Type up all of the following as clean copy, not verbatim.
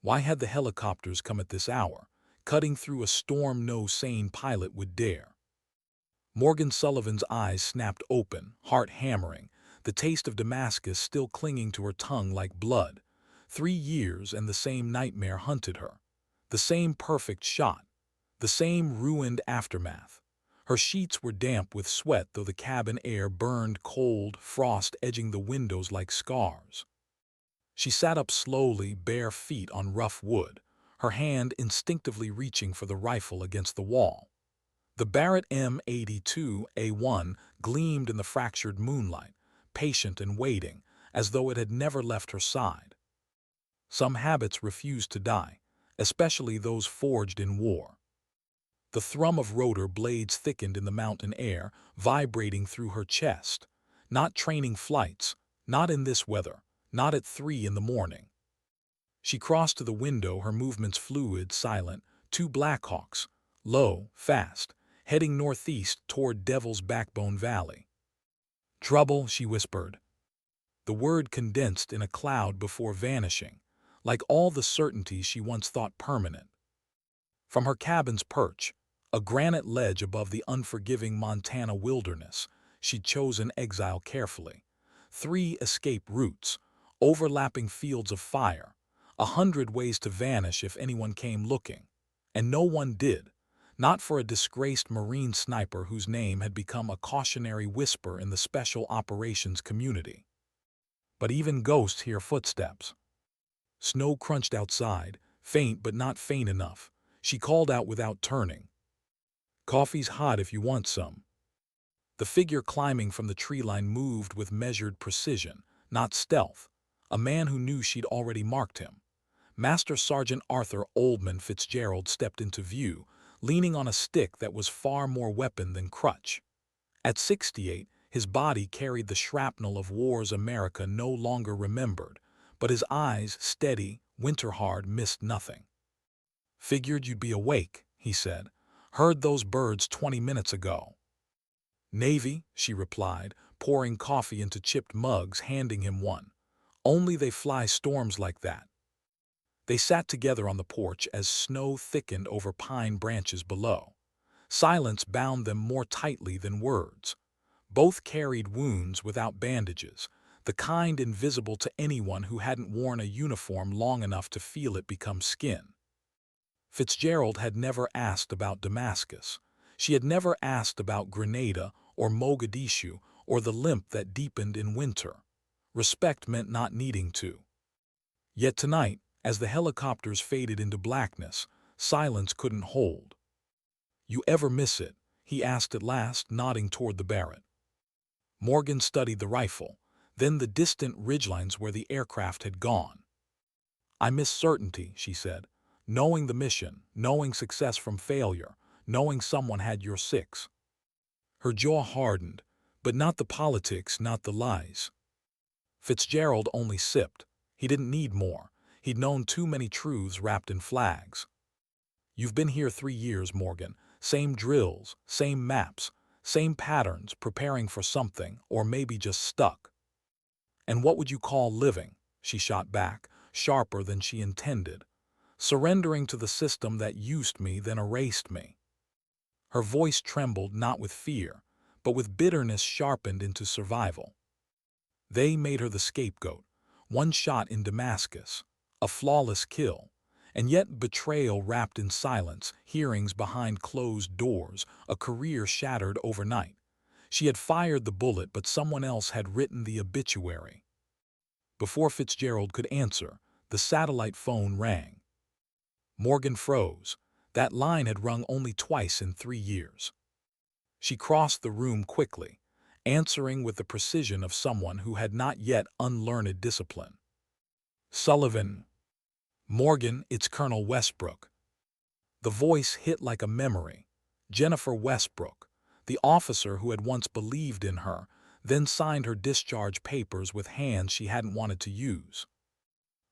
Why had the helicopters come at this hour, cutting through a storm no sane pilot would dare? Morgan Sullivan's eyes snapped open, heart hammering, the taste of Damascus still clinging to her tongue like blood. 3 years and the same nightmare hunted her. The same perfect shot. The same ruined aftermath. Her sheets were damp with sweat though the cabin air burned cold, frost edging the windows like scars. She sat up slowly, bare feet on rough wood, her hand instinctively reaching for the rifle against the wall. The Barrett M82A1 gleamed in the fractured moonlight, patient and waiting, as though it had never left her side. Some habits refused to die, especially those forged in war. The thrum of rotor blades thickened in the mountain air, vibrating through her chest. Not training flights, not in this weather, not at 3 in the morning. She crossed to the window, her movements fluid, silent, two Blackhawks, low, fast, heading northeast toward Devil's Backbone Valley. "Trouble," she whispered. The word condensed in a cloud before vanishing, like all the certainties she once thought permanent. From her cabin's perch, a granite ledge above the unforgiving Montana wilderness, she'd chosen exile carefully. 3 escape routes, overlapping fields of fire, 100 ways to vanish if anyone came looking. And no one did, not for a disgraced Marine sniper whose name had become a cautionary whisper in the special operations community. But even ghosts hear footsteps. Snow crunched outside, faint but not faint enough. She called out without turning. "Coffee's hot if you want some." The figure climbing from the tree line moved with measured precision, not stealth. A man who knew she'd already marked him. Master Sergeant Arthur Oldman Fitzgerald stepped into view, leaning on a stick that was far more weapon than crutch. At 68, his body carried the shrapnel of wars America no longer remembered, but his eyes, steady, winter-hard, missed nothing. "Figured you'd be awake," he said. "Heard those birds 20 minutes ago." "Navy," she replied, pouring coffee into chipped mugs, handing him one. "Only they fly storms like that." They sat together on the porch as snow thickened over pine branches below. Silence bound them more tightly than words. Both carried wounds without bandages, the kind invisible to anyone who hadn't worn a uniform long enough to feel it become skin. Fitzgerald had never asked about Damascus. She had never asked about Grenada or Mogadishu or the limp that deepened in winter. Respect meant not needing to. Yet tonight, as the helicopters faded into blackness, silence couldn't hold. "You ever miss it?" he asked at last, nodding toward the Barrett. Morgan studied the rifle, then the distant ridgelines where the aircraft had gone. "I miss certainty," she said. "Knowing the mission, knowing success from failure, knowing someone had your six." Her jaw hardened, but not the politics, not the lies. Fitzgerald only sipped. He didn't need more. He'd known too many truths wrapped in flags. "You've been here 3 years, Morgan. Same drills, same maps, same patterns, preparing for something, or maybe just stuck. And what would you call living?" she shot back, sharper than she intended. "Surrendering to the system that used me, then erased me." Her voice trembled not with fear, but with bitterness sharpened into survival. They made her the scapegoat. One shot in Damascus, a flawless kill, and yet betrayal wrapped in silence, hearings behind closed doors, a career shattered overnight. She had fired the bullet, but someone else had written the obituary. Before Fitzgerald could answer, the satellite phone rang. Morgan froze. That line had rung only twice in 3 years. She crossed the room quickly, answering with the precision of someone who had not yet unlearned discipline. "Sullivan." "Morgan, it's Colonel Westbrook." The voice hit like a memory. Jennifer Westbrook, the officer who had once believed in her, then signed her discharge papers with hands she hadn't wanted to use.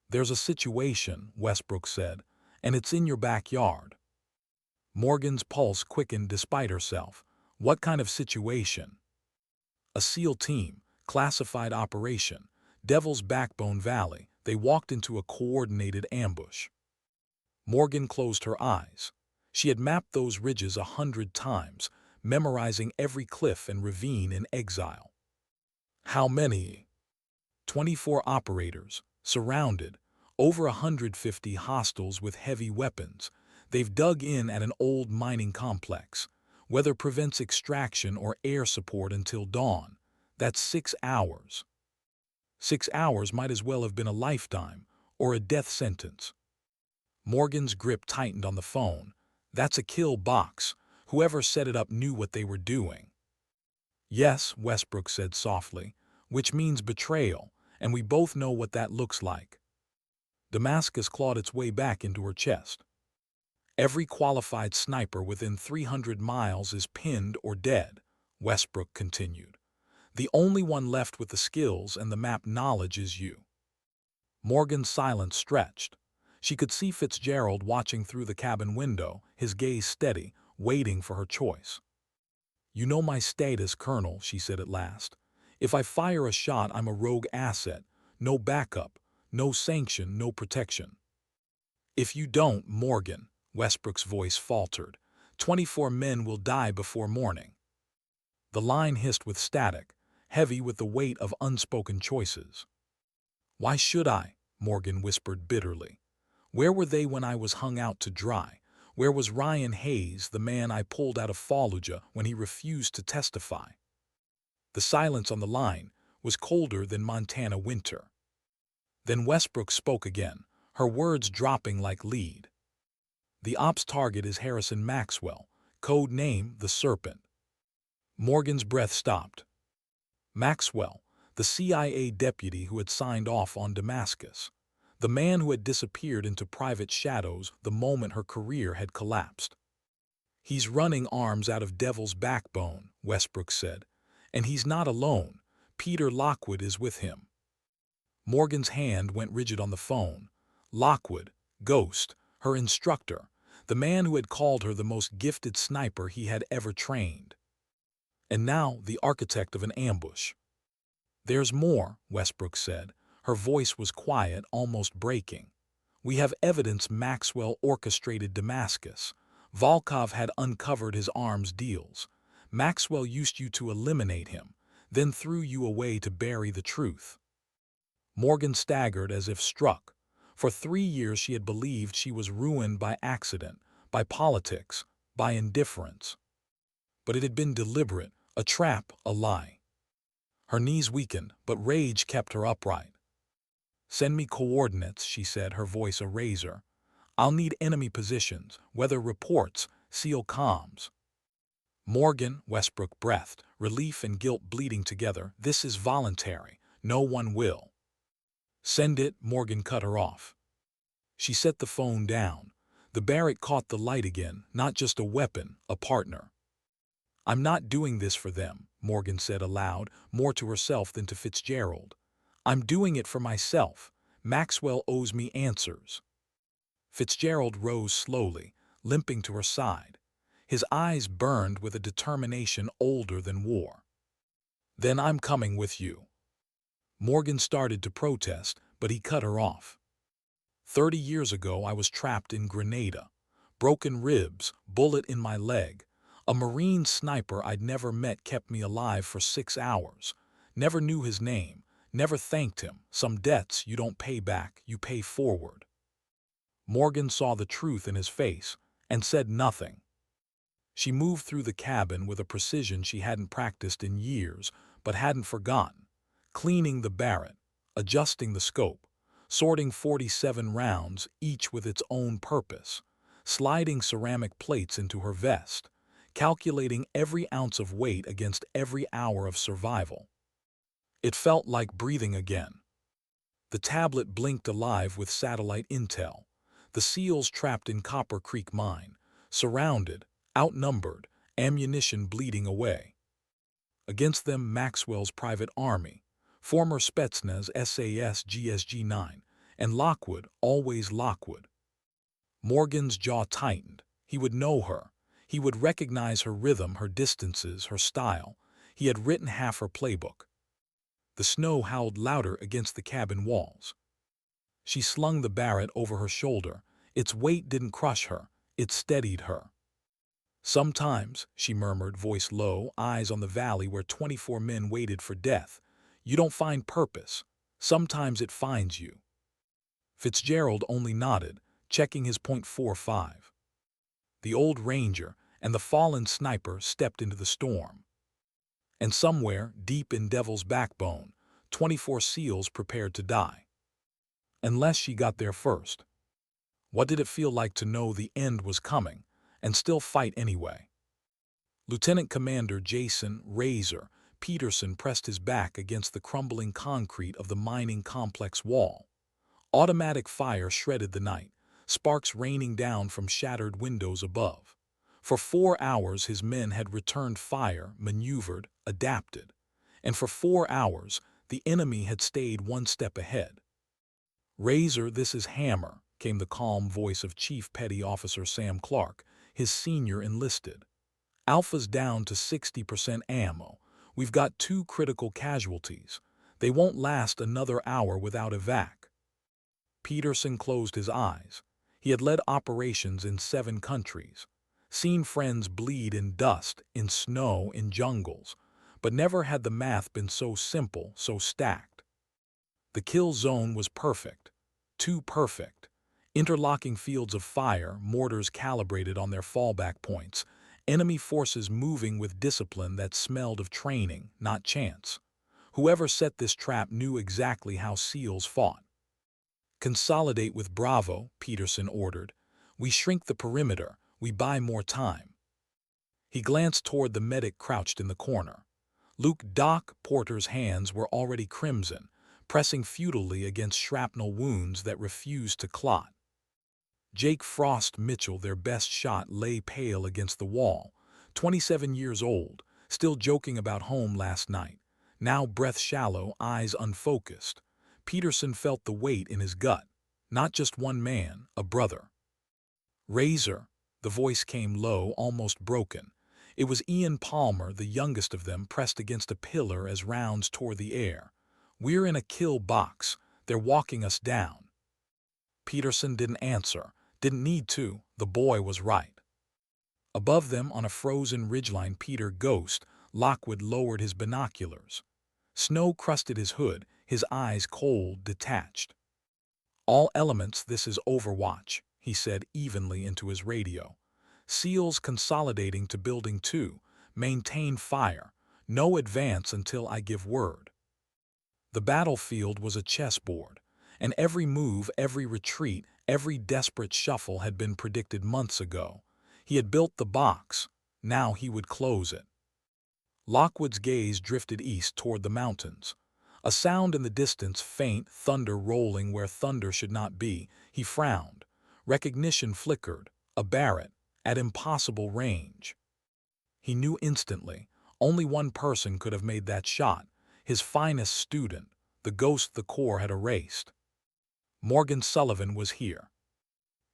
"There's a situation," Westbrook said, "and it's in your backyard." Morgan's pulse quickened despite herself. What kind of situation? "A SEAL team, classified operation, Devil's Backbone Valley." They walked into a coordinated ambush. Morgan closed her eyes. She had mapped those ridges 100 times, memorizing every cliff and ravine in exile. How many? 24 operators, surrounded, over 150 hostiles with heavy weapons. They've dug in at an old mining complex. Weather prevents extraction or air support until dawn. That's 6 hours. 6 hours might as well have been a lifetime, or a death sentence. Morgan's grip tightened on the phone. That's a kill box. Whoever set it up knew what they were doing. Yes, Westbrook said softly, which means betrayal, and we both know what that looks like. Damascus clawed its way back into her chest. Every qualified sniper within 300 miles is pinned or dead, Westbrook continued. The only one left with the skills and the map knowledge is you. Morgan's silence stretched. She could see Fitzgerald watching through the cabin window, his gaze steady, waiting for her choice. You know my status, Colonel, she said at last. If I fire a shot, I'm a rogue asset. No backup, no sanction, no protection. If you don't, Morgan, Westbrook's voice faltered, 24 men will die before morning. The line hissed with static, heavy with the weight of unspoken choices. Why should I? Morgan whispered bitterly. Where were they when I was hung out to dry? Where was Ryan Hayes, the man I pulled out of Fallujah when he refused to testify? The silence on the line was colder than Montana winter. Then Westbrook spoke again, her words dropping like lead. The ops target is Harrison Maxwell, code name the Serpent. Morgan's breath stopped. Maxwell, the CIA deputy who had signed off on Damascus. The man who had disappeared into private shadows the moment her career had collapsed. He's running arms out of Devil's Backbone, Westbrook said. And he's not alone. Peter Lockwood is with him. Morgan's hand went rigid on the phone. Lockwood, Ghost, her instructor, the man who had called her the most gifted sniper he had ever trained. And now the architect of an ambush. There's more, Westbrook said. Her voice was quiet, almost breaking. We have evidence Maxwell orchestrated Damascus. Volkov had uncovered his arms deals. Maxwell used you to eliminate him, then threw you away to bury the truth. Morgan staggered as if struck. For 3 years she had believed she was ruined by accident, by politics, by indifference. But it had been deliberate, a trap, a lie. Her knees weakened, but rage kept her upright. Send me coordinates, she said, her voice a razor. I'll need enemy positions, weather reports, SEAL comms. Morgan, Westbrook breathed, relief and guilt bleeding together. This is voluntary. No one will. Send it, Morgan cut her off. She set the phone down. The Barrett caught the light again, not just a weapon, a partner. I'm not doing this for them, Morgan said aloud, more to herself than to Fitzgerald. I'm doing it for myself. Maxwell owes me answers. Fitzgerald rose slowly, limping to her side. His eyes burned with a determination older than war. Then I'm coming with you. Morgan started to protest, but he cut her off. 30 years ago I was trapped in Grenada. Broken ribs, bullet in my leg. A Marine sniper I'd never met kept me alive for 6 hours. Never knew his name. Never thanked him. Some debts you don't pay back, you pay forward. Morgan saw the truth in his face and said nothing. She moved through the cabin with a precision she hadn't practiced in years, but hadn't forgotten. Cleaning the Barrett, adjusting the scope, sorting 47 rounds, each with its own purpose, sliding ceramic plates into her vest, calculating every ounce of weight against every hour of survival. It felt like breathing again. The tablet blinked alive with satellite intel. The SEALs trapped in Copper Creek Mine, surrounded, outnumbered, ammunition bleeding away. Against them Maxwell's private army, former Spetsnaz SAS GSG-9, and Lockwood, always Lockwood. Morgan's jaw tightened. He would know her. He would recognize her rhythm, her distances, her style. He had written half her playbook. The snow howled louder against the cabin walls. She slung the Barrett over her shoulder. Its weight didn't crush her, it steadied her. "Sometimes," she murmured, voice low, eyes on the valley where 24 men waited for death, "you don't find purpose. Sometimes it finds you." Fitzgerald only nodded, checking his .45. The old ranger and the fallen sniper stepped into the storm. And somewhere, deep in Devil's Backbone, 24 SEALs prepared to die. Unless she got there first. What did it feel like to know the end was coming, and still fight anyway? Lieutenant Commander Jason "Razor" Peterson pressed his back against the crumbling concrete of the mining complex wall. Automatic fire shredded the night, sparks raining down from shattered windows above. For 4 hours his men had returned fire, maneuvered, adapted. And for 4 hours the enemy had stayed one step ahead. "Razor, this is Hammer," came the calm voice of Chief Petty Officer Sam Clark, his senior enlisted. "Alpha's down to 60% ammo. We've got 2 critical casualties. They won't last another hour without evac." Peterson closed his eyes. He had led operations in 7 countries, seen friends bleed in dust, in snow, in jungles, but never had the math been so simple, so stacked. The kill zone was perfect. Too perfect. Interlocking fields of fire, mortars calibrated on their fallback points, enemy forces moving with discipline that smelled of training, not chance. Whoever set this trap knew exactly how SEALs fought. "Consolidate with Bravo," Peterson ordered. "We shrink the perimeter, we buy more time." He glanced toward the medic crouched in the corner. Doc Porter's hands were already crimson, pressing futilely against shrapnel wounds that refused to clot. Jake Frost Mitchell, their best shot, lay pale against the wall, 27 years old, still joking about home last night, now breath shallow, eyes unfocused. Peterson felt the weight in his gut. Not just one man, a brother. "Razor," the voice came low, almost broken. It was Ian Palmer, the youngest of them, pressed against a pillar as rounds tore the air. "We're in a kill box. They're walking us down." Peterson didn't answer, didn't need to. The boy was right. Above them, on a frozen ridgeline, Peter Ghost Lockwood lowered his binoculars. Snow crusted his hood, his eyes cold, detached. "All elements, this is Overwatch," he said evenly into his radio. "SEALs consolidating to Building 2. Maintain fire. No advance until I give word." The battlefield was a chessboard, and every move, every retreat, every desperate shuffle had been predicted months ago. He had built the box. Now he would close it. Lockwood's gaze drifted east toward the mountains. A sound in the distance, faint, thunder rolling where thunder should not be. He frowned. Recognition flickered. A Barrett, at impossible range. He knew instantly. Only one person could have made that shot. His finest student, the ghost the Corps had erased. Morgan Sullivan was here.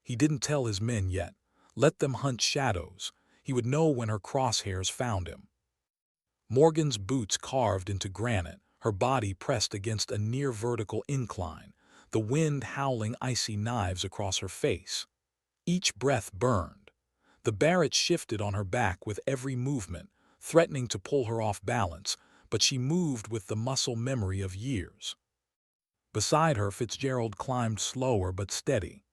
He didn't tell his men yet. Let them hunt shadows. He would know when her crosshairs found him. Morgan's boots carved into granite, her body pressed against a near-vertical incline, the wind howling icy knives across her face. Each breath burned. The Barrett shifted on her back with every movement, threatening to pull her off balance, but she moved with the muscle memory of years. Beside her, Fitzgerald climbed slower but steady.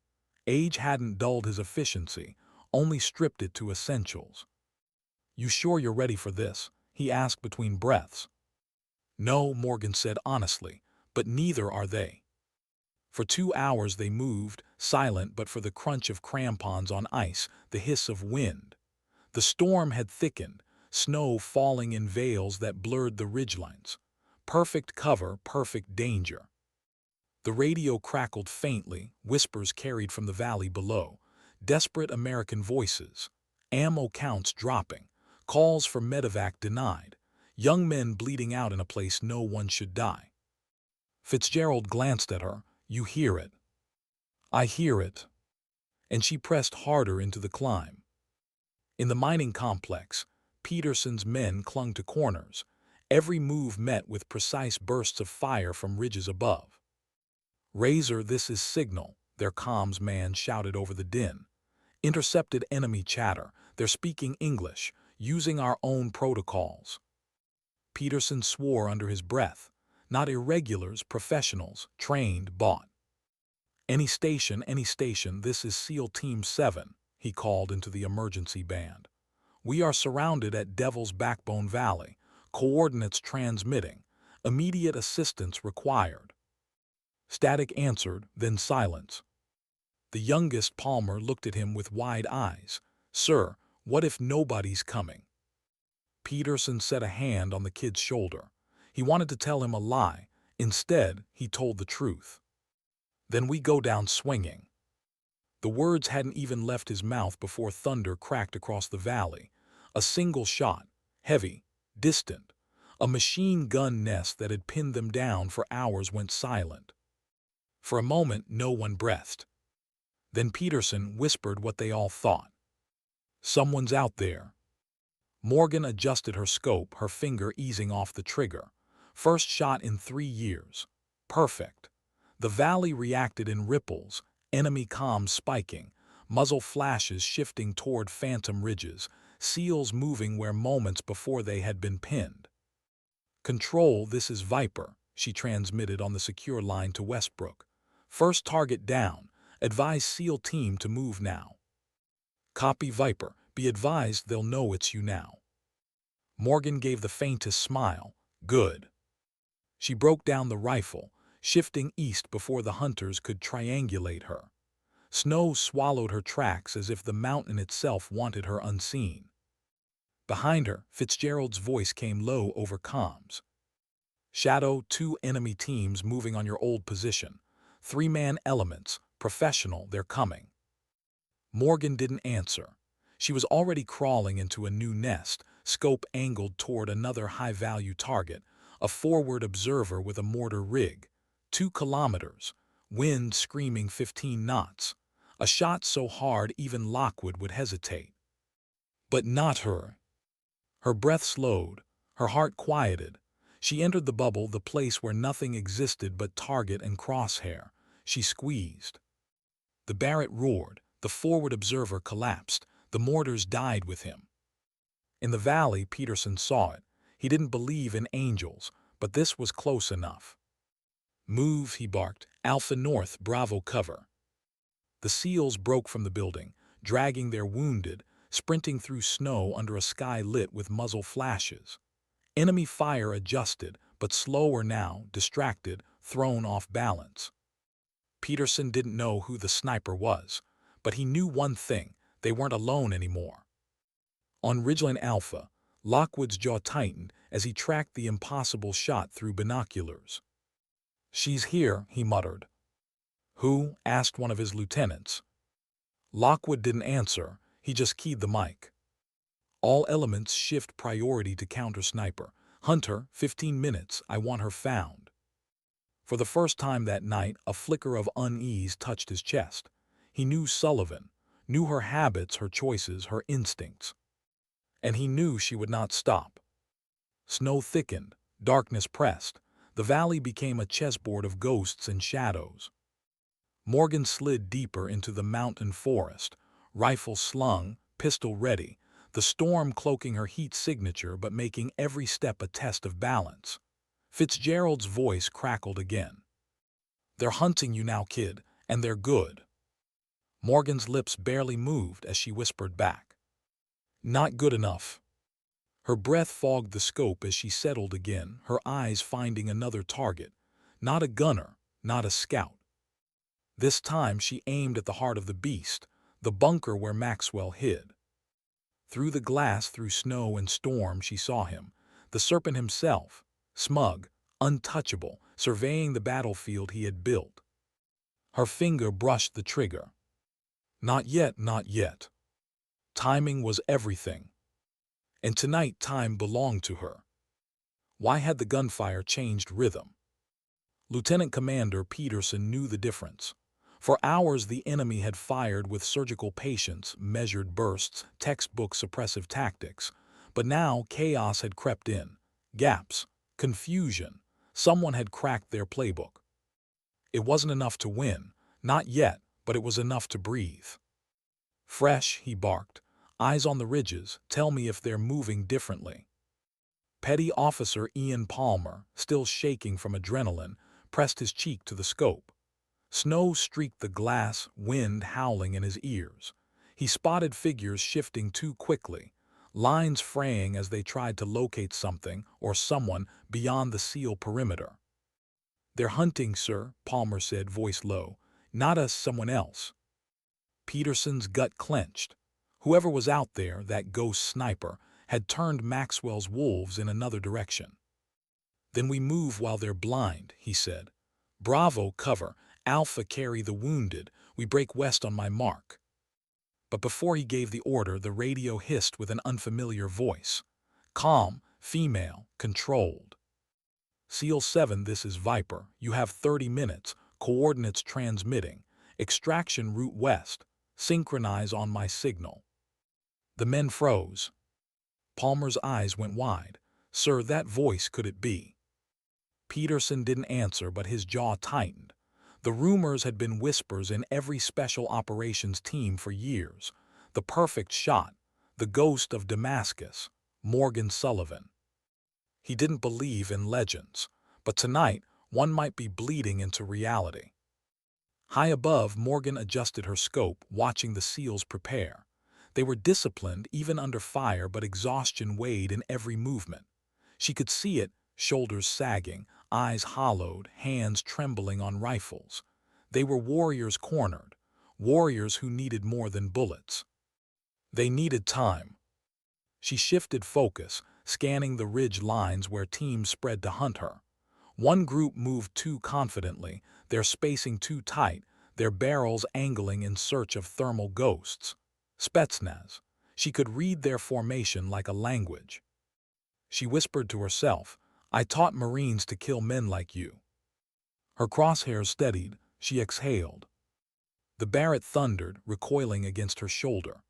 Age hadn't dulled his efficiency, only stripped it to essentials. "You sure you're ready for this?" he asked between breaths. "No," Morgan said honestly, "but neither are they." For 2 hours they moved, silent but for the crunch of crampons on ice, the hiss of wind. The storm had thickened, snow falling in veils that blurred the ridgelines. Perfect cover, perfect danger. The radio crackled faintly, whispers carried from the valley below. Desperate American voices. Ammo counts dropping. Calls for medevac denied. Young men bleeding out in a place no one should die. Fitzgerald glanced at her. "You hear it." "I hear it." And she pressed harder into the climb. In the mining complex, Peterson's men clung to corners. Every move met with precise bursts of fire from ridges above. "Razor, this is signal," their comms man shouted over the din. "Intercepted enemy chatter. They're speaking English, using our own protocols." Peterson swore under his breath. "Not irregulars, professionals, trained, bought." Any station, this is SEAL Team 7, he called into the emergency band. "We are surrounded at Devil's Backbone Valley. Coordinates transmitting. Immediate assistance required." Static answered, then silence. The youngest Palmer looked at him with wide eyes. "Sir, what if nobody's coming?" Peterson set a hand on the kid's shoulder. He wanted to tell him a lie. Instead, he told the truth. "Then we go down swinging." The words hadn't even left his mouth before thunder cracked across the valley. A single shot, heavy, distant. A machine gun nest that had pinned them down for hours went silent. For a moment, no one breathed. Then Peterson whispered what they all thought. "Someone's out there." Morgan adjusted her scope, her finger easing off the trigger. First shot in 3 years. Perfect. The valley reacted in ripples, enemy comms spiking, muzzle flashes shifting toward phantom ridges, SEALs moving where moments before they had been pinned. "Control, this is Viper," she transmitted on the secure line to Westbrook. "First target down. Advise SEAL team to move now." "Copy, Viper. Be advised they'll know it's you now." Morgan gave the faintest smile. "Good." She broke down the rifle, shifting east before the hunters could triangulate her. Snow swallowed her tracks as if the mountain itself wanted her unseen. Behind her, Fitzgerald's voice came low over comms. "Shadow, 2 enemy teams moving on your old position. 3-man elements, professional, they're coming." Morgan didn't answer. She was already crawling into a new nest, scope angled toward another high-value target, a forward observer with a mortar rig. 2 kilometers, wind screaming 15 knots. A shot so hard even Lockwood would hesitate. But not her. Her breath slowed, her heart quieted. She entered the bubble, the place where nothing existed but target and crosshair. She squeezed. The Barrett roared, the forward observer collapsed, the mortars died with him. In the valley, Peterson saw it. He didn't believe in angels, but this was close enough. "Move," he barked. "Alpha North, Bravo cover." The SEALs broke from the building, dragging their wounded, sprinting through snow under a sky lit with muzzle flashes. Enemy fire adjusted, but slower now, distracted, thrown off balance. Peterson didn't know who the sniper was, but he knew one thing: they weren't alone anymore. On Ridgeline Alpha, Lockwood's jaw tightened as he tracked the impossible shot through binoculars. "She's here," he muttered. "Who?" asked one of his lieutenants. Lockwood didn't answer, he just keyed the mic. "All elements shift priority to counter-sniper. Hunter, 15 minutes, I want her found." For the first time that night, a flicker of unease touched his chest. He knew Sullivan, knew her habits, her choices, her instincts. And he knew she would not stop. Snow thickened, darkness pressed. The valley became a chessboard of ghosts and shadows. Morgan slid deeper into the mountain forest, rifle slung, pistol ready, the storm cloaking her heat signature but making every step a test of balance. Fitzgerald's voice crackled again. "They're hunting you now, kid, and they're good." Morgan's lips barely moved as she whispered back, "Not good enough." Her breath fogged the scope as she settled again, her eyes finding another target. Not a gunner, not a scout. This time she aimed at the heart of the beast, the bunker where Maxwell hid. Through the glass, through snow and storm, she saw him, the serpent himself, smug, untouchable, surveying the battlefield he had built. Her finger brushed the trigger. Not yet, not yet. Timing was everything. And tonight time belonged to her. Why had the gunfire changed rhythm? Lieutenant Commander Peterson knew the difference. For hours the enemy had fired with surgical patience, measured bursts, textbook suppressive tactics. But now chaos had crept in. Gaps, confusion. Someone had cracked their playbook. It wasn't enough to win. Not yet, but it was enough to breathe. "Fresh," he barked. "Eyes on the ridges. Tell me if they're moving differently." Petty Officer Ian Palmer, still shaking from adrenaline, pressed his cheek to the scope. Snow streaked the glass, wind howling in his ears. He spotted figures shifting too quickly, lines fraying as they tried to locate something or someone beyond the seal perimeter. "They're hunting, sir," Palmer said, voice low. "Not us, someone else." Peterson's gut clenched. Whoever was out there, that ghost sniper, had turned Maxwell's wolves in another direction. "Then we move while they're blind," he said. "Bravo, cover. Alpha, carry the wounded. We break west on my mark." But before he gave the order, the radio hissed with an unfamiliar voice. "Calm, female, controlled. Seal 7, this is Viper. You have 30 minutes. Coordinates transmitting. Extraction route west. Synchronize on my signal." The men froze. Palmer's eyes went wide. "Sir, that voice, could it be?" Peterson didn't answer, but his jaw tightened. The rumors had been whispers in every special operations team for years. The perfect shot, the ghost of Damascus, Morgan Sullivan. He didn't believe in legends, but tonight one might be bleeding into reality. High above, Morgan adjusted her scope, watching the SEALs prepare. They were disciplined even under fire, but exhaustion weighed in every movement. She could see it, shoulders sagging, eyes hollowed, hands trembling on rifles. They were warriors cornered, warriors who needed more than bullets. They needed time. She shifted focus, scanning the ridge lines where teams spread to hunt her. One group moved too confidently, their spacing too tight, their barrels angling in search of thermal ghosts. Spetsnaz. She could read their formation like a language. She whispered to herself, "I taught Marines to kill men like you." Her crosshairs steadied, she exhaled. The Barrett thundered, recoiling against her shoulder.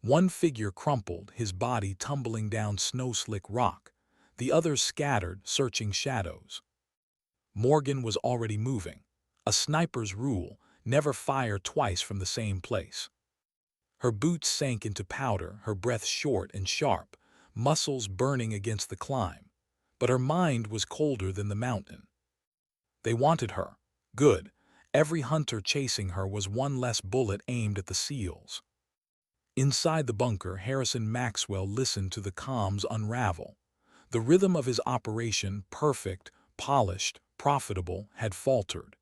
One figure crumpled, his body tumbling down snow-slick rock. The others scattered, searching shadows. Morgan was already moving. A sniper's rule, never fire twice from the same place. Her boots sank into powder, her breath short and sharp, muscles burning against the climb. But her mind was colder than the mountain. They wanted her. Good. Every hunter chasing her was one less bullet aimed at the SEALs. Inside the bunker, Harrison Maxwell listened to the comms unravel. The rhythm of his operation, perfect, polished, profitable, had faltered.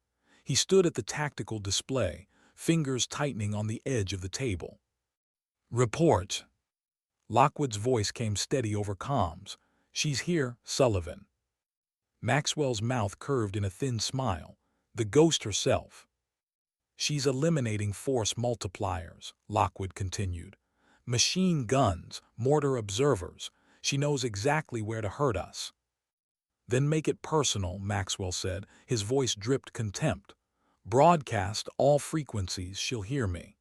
He stood at the tactical display, fingers tightening on the edge of the table. "Report." Lockwood's voice came steady over comms. "She's here, Sullivan." Maxwell's mouth curved in a thin smile. "The ghost herself." "She's eliminating force multipliers," Lockwood continued. "Machine guns, mortar observers. She knows exactly where to hurt us." "Then make it personal," Maxwell said. His voice dripped contempt. "Broadcast all frequencies, she'll hear me."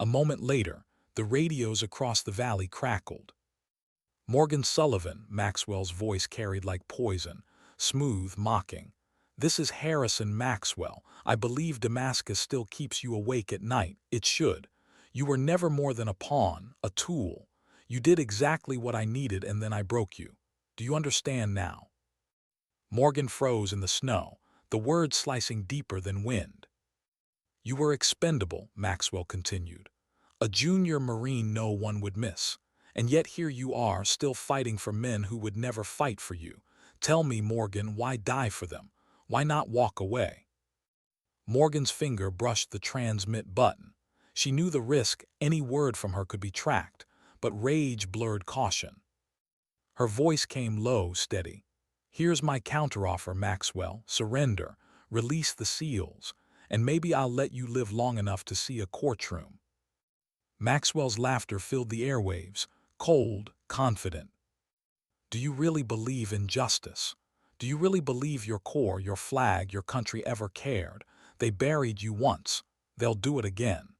A moment later, the radios across the valley crackled. "Morgan Sullivan," Maxwell's voice carried like poison, smooth, mocking. "This is Harrison Maxwell. I believe Damascus still keeps you awake at night. It should. You were never more than a pawn, a tool. You did exactly what I needed and then I broke you. Do you understand now?" Morgan froze in the snow, the words slicing deeper than wind. "You were expendable," Maxwell continued. "A junior Marine no one would miss. And yet here you are, still fighting for men who would never fight for you. Tell me, Morgan, why die for them? Why not walk away?" Morgan's finger brushed the transmit button. She knew the risk, any word from her could be tracked, but rage blurred caution. Her voice came low, steady. "Here's my counteroffer, Maxwell. Surrender, release the SEALs, and maybe I'll let you live long enough to see a courtroom." Maxwell's laughter filled the airwaves, cold, confident. "Do you really believe in justice? Do you really believe your corps, your flag, your country ever cared? They buried you once. They'll do it again."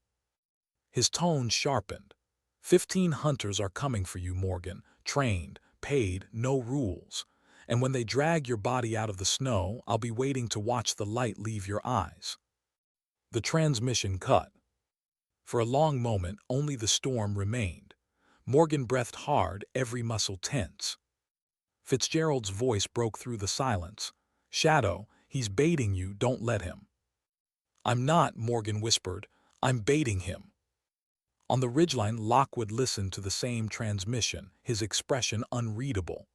His tone sharpened. 15 hunters are coming for you, Morgan, trained, paid, no rules. And when they drag your body out of the snow, I'll be waiting to watch the light leave your eyes." The transmission cut. For a long moment, only the storm remained. Morgan breathed hard, every muscle tense. Fitzgerald's voice broke through the silence. "Shadow, he's baiting you, don't let him." "I'm not," Morgan whispered. "I'm baiting him." On the ridgeline, Lockwood listened to the same transmission, his expression unreadable.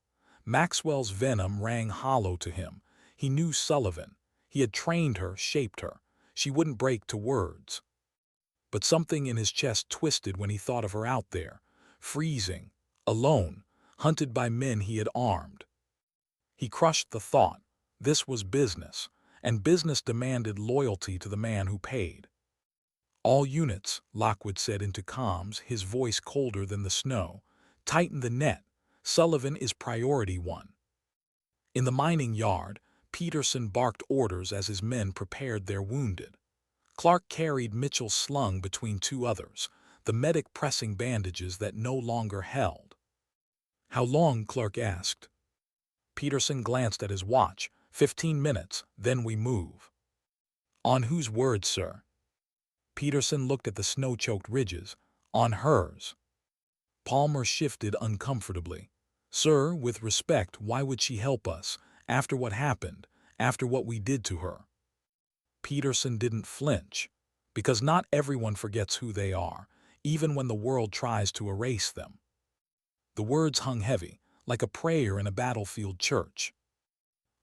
Maxwell's venom rang hollow to him. He knew Sullivan. He had trained her, shaped her. She wouldn't break to words. But something in his chest twisted when he thought of her out there, freezing, alone, hunted by men he had armed. He crushed the thought. This was business, and business demanded loyalty to the man who paid. "All units," Lockwood said into comms, his voice colder than the snow, "tighten the net. Sullivan is priority one." In the mining yard, Peterson barked orders as his men prepared their wounded. Clark carried Mitchell slung between two others, the medic pressing bandages that no longer held. "How long?" Clark asked. Peterson glanced at his watch. 15 minutes, then we move." "On whose word, sir?" Peterson looked at the snow-choked ridges. "On hers." Palmer shifted uncomfortably. "Sir, with respect, why would she help us, after what happened, after what we did to her?" Peterson didn't flinch. "Because not everyone forgets who they are, even when the world tries to erase them." The words hung heavy, like a prayer in a battlefield church.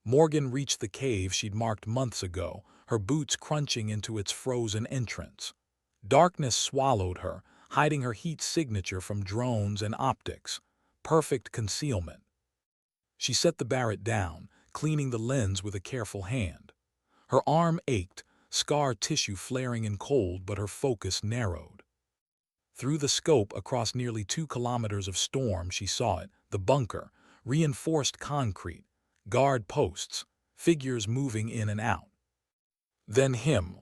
Morgan reached the cave she'd marked months ago, her boots crunching into its frozen entrance. Darkness swallowed her, hiding her heat signature from drones and optics. Perfect concealment. She set the Barrett down, cleaning the lens with a careful hand. Her arm ached, scar tissue flaring in cold, but her focus narrowed. Through the scope across nearly 2 kilometers of storm she saw it, the bunker, reinforced concrete, guard posts, figures moving in and out. Then him.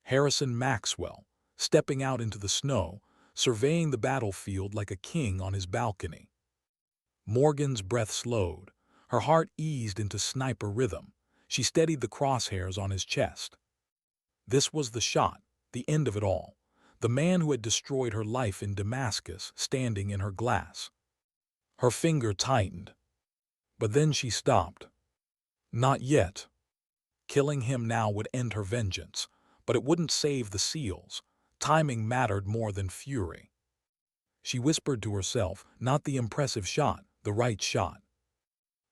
Harrison Maxwell, stepping out into the snow, surveying the battlefield like a king on his balcony. Morgan's breath slowed. Her heart eased into sniper rhythm. She steadied the crosshairs on his chest. This was the shot, the end of it all. The man who had destroyed her life in Damascus, standing in her glass. Her finger tightened. But then she stopped. Not yet. Killing him now would end her vengeance, but it wouldn't save the SEALs. Timing mattered more than fury. She whispered to herself, not the impressive shot, the right shot.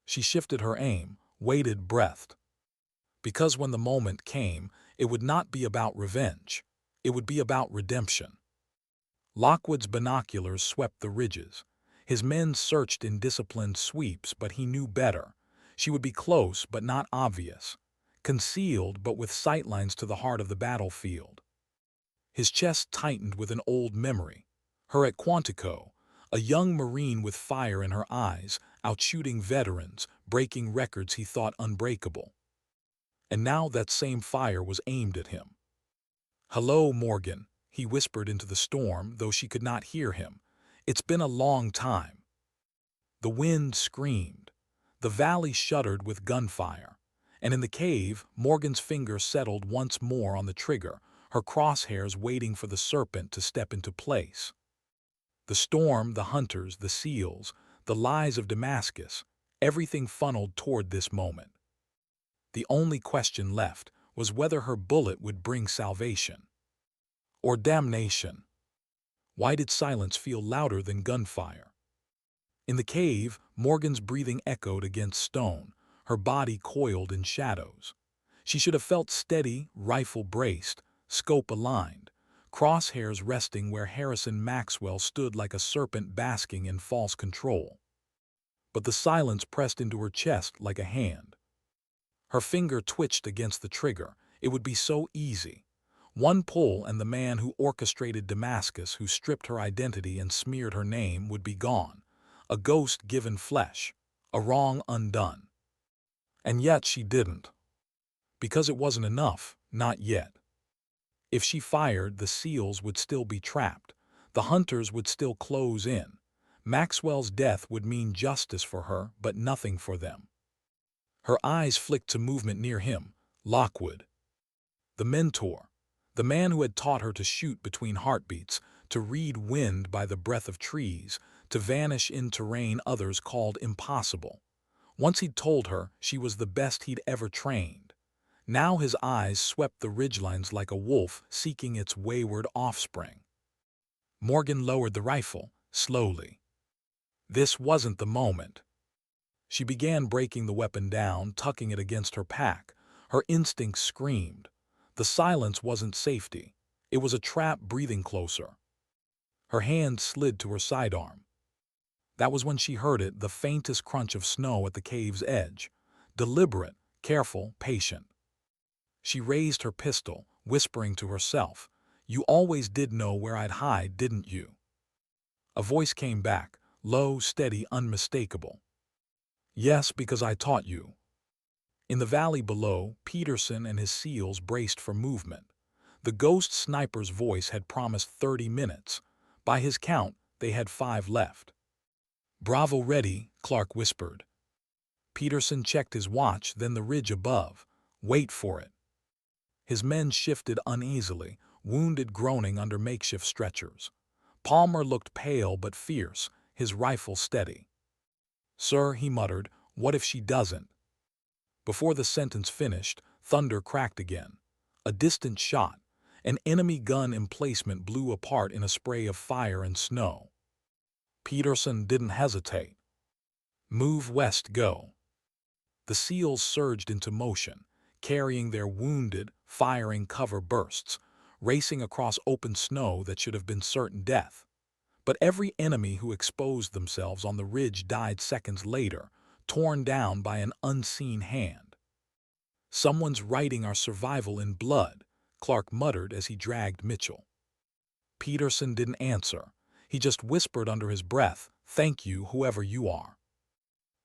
She shifted her aim, waited, breathed. Because when the moment came, it would not be about revenge. It would be about redemption. Lockwood's binoculars swept the ridges. His men searched in disciplined sweeps, but he knew better. She would be close, but not obvious. Concealed, but with sightlines to the heart of the battlefield. His chest tightened with an old memory. Her at Quantico, a young Marine with fire in her eyes, outshooting veterans, breaking records he thought unbreakable. And now that same fire was aimed at him. "Hello, Morgan," he whispered into the storm, though she could not hear him. "It's been a long time." The wind screamed. The valley shuddered with gunfire. And in the cave, Morgan's finger settled once more on the trigger, her crosshairs waiting for the serpent to step into place. The storm, the hunters, the SEALs, the lies of Damascus, everything funneled toward this moment. The only question left was whether her bullet would bring salvation. Or damnation. Why did silence feel louder than gunfire? In the cave, Morgan's breathing echoed against stone, her body coiled in shadows. She should have felt steady, rifle braced, scope aligned, crosshairs resting where Harrison Maxwell stood like a serpent basking in false control. But the silence pressed into her chest like a hand. Her finger twitched against the trigger. It would be so easy. One pull and the man who orchestrated Damascus, who stripped her identity and smeared her name, would be gone. A ghost given flesh. A wrong undone. And yet she didn't. Because it wasn't enough, not yet. If she fired, the SEALs would still be trapped. The hunters would still close in. Maxwell's death would mean justice for her, but nothing for them. Her eyes flicked to movement near him. Lockwood. The mentor. The man who had taught her to shoot between heartbeats, to read wind by the breath of trees, to vanish in terrain others called impossible. Once he'd told her she was the best he'd ever trained. Now his eyes swept the ridgelines like a wolf seeking its wayward offspring. Morgan lowered the rifle, slowly. This wasn't the moment. She began breaking the weapon down, tucking it against her pack. Her instincts screamed. The silence wasn't safety. It was a trap breathing closer. Her hand slid to her sidearm. That was when she heard it, the faintest crunch of snow at the cave's edge. Deliberate, careful, patient. She raised her pistol, whispering to herself, "You always did know where I'd hide, didn't you?" A voice came back, low, steady, unmistakable. "Yes, because I taught you." In the valley below, Peterson and his SEALs braced for movement. The ghost sniper's voice had promised 30 minutes. By his count, they had 5 left. "Bravo ready," Clark whispered. Peterson checked his watch, then the ridge above. "Wait for it." His men shifted uneasily, wounded groaning under makeshift stretchers. Palmer looked pale but fierce, his rifle steady. "Sir," he muttered, "what if she doesn't?" Before the sentence finished, thunder cracked again. A distant shot. An enemy gun emplacement blew apart in a spray of fire and snow. Peterson didn't hesitate. "Move west, go." The SEALs surged into motion, carrying their wounded, firing cover bursts, racing across open snow that should have been certain death. But every enemy who exposed themselves on the ridge died seconds later, torn down by an unseen hand. "Someone's writing our survival in blood," Clark muttered as he dragged Mitchell. Peterson didn't answer. He just whispered under his breath, "Thank you, whoever you are."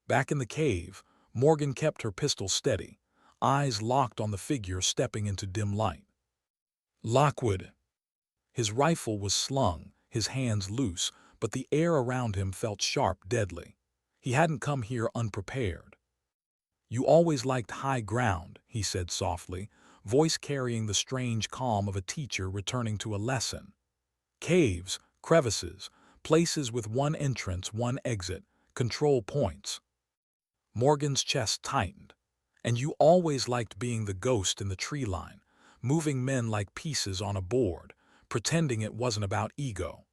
Back in the cave, Morgan kept her pistol steady, eyes locked on the figure stepping into dim light. Lockwood. His rifle was slung, his hands loose, but the air around him felt sharp, deadly. He hadn't come here unprepared. "You always liked high ground," he said softly, voice carrying the strange calm of a teacher returning to a lesson. "Caves, crevices, places with one entrance, one exit, control points." Morgan's chest tightened. "And you always liked being the ghost in the tree line, moving men like pieces on a board, pretending it wasn't about ego."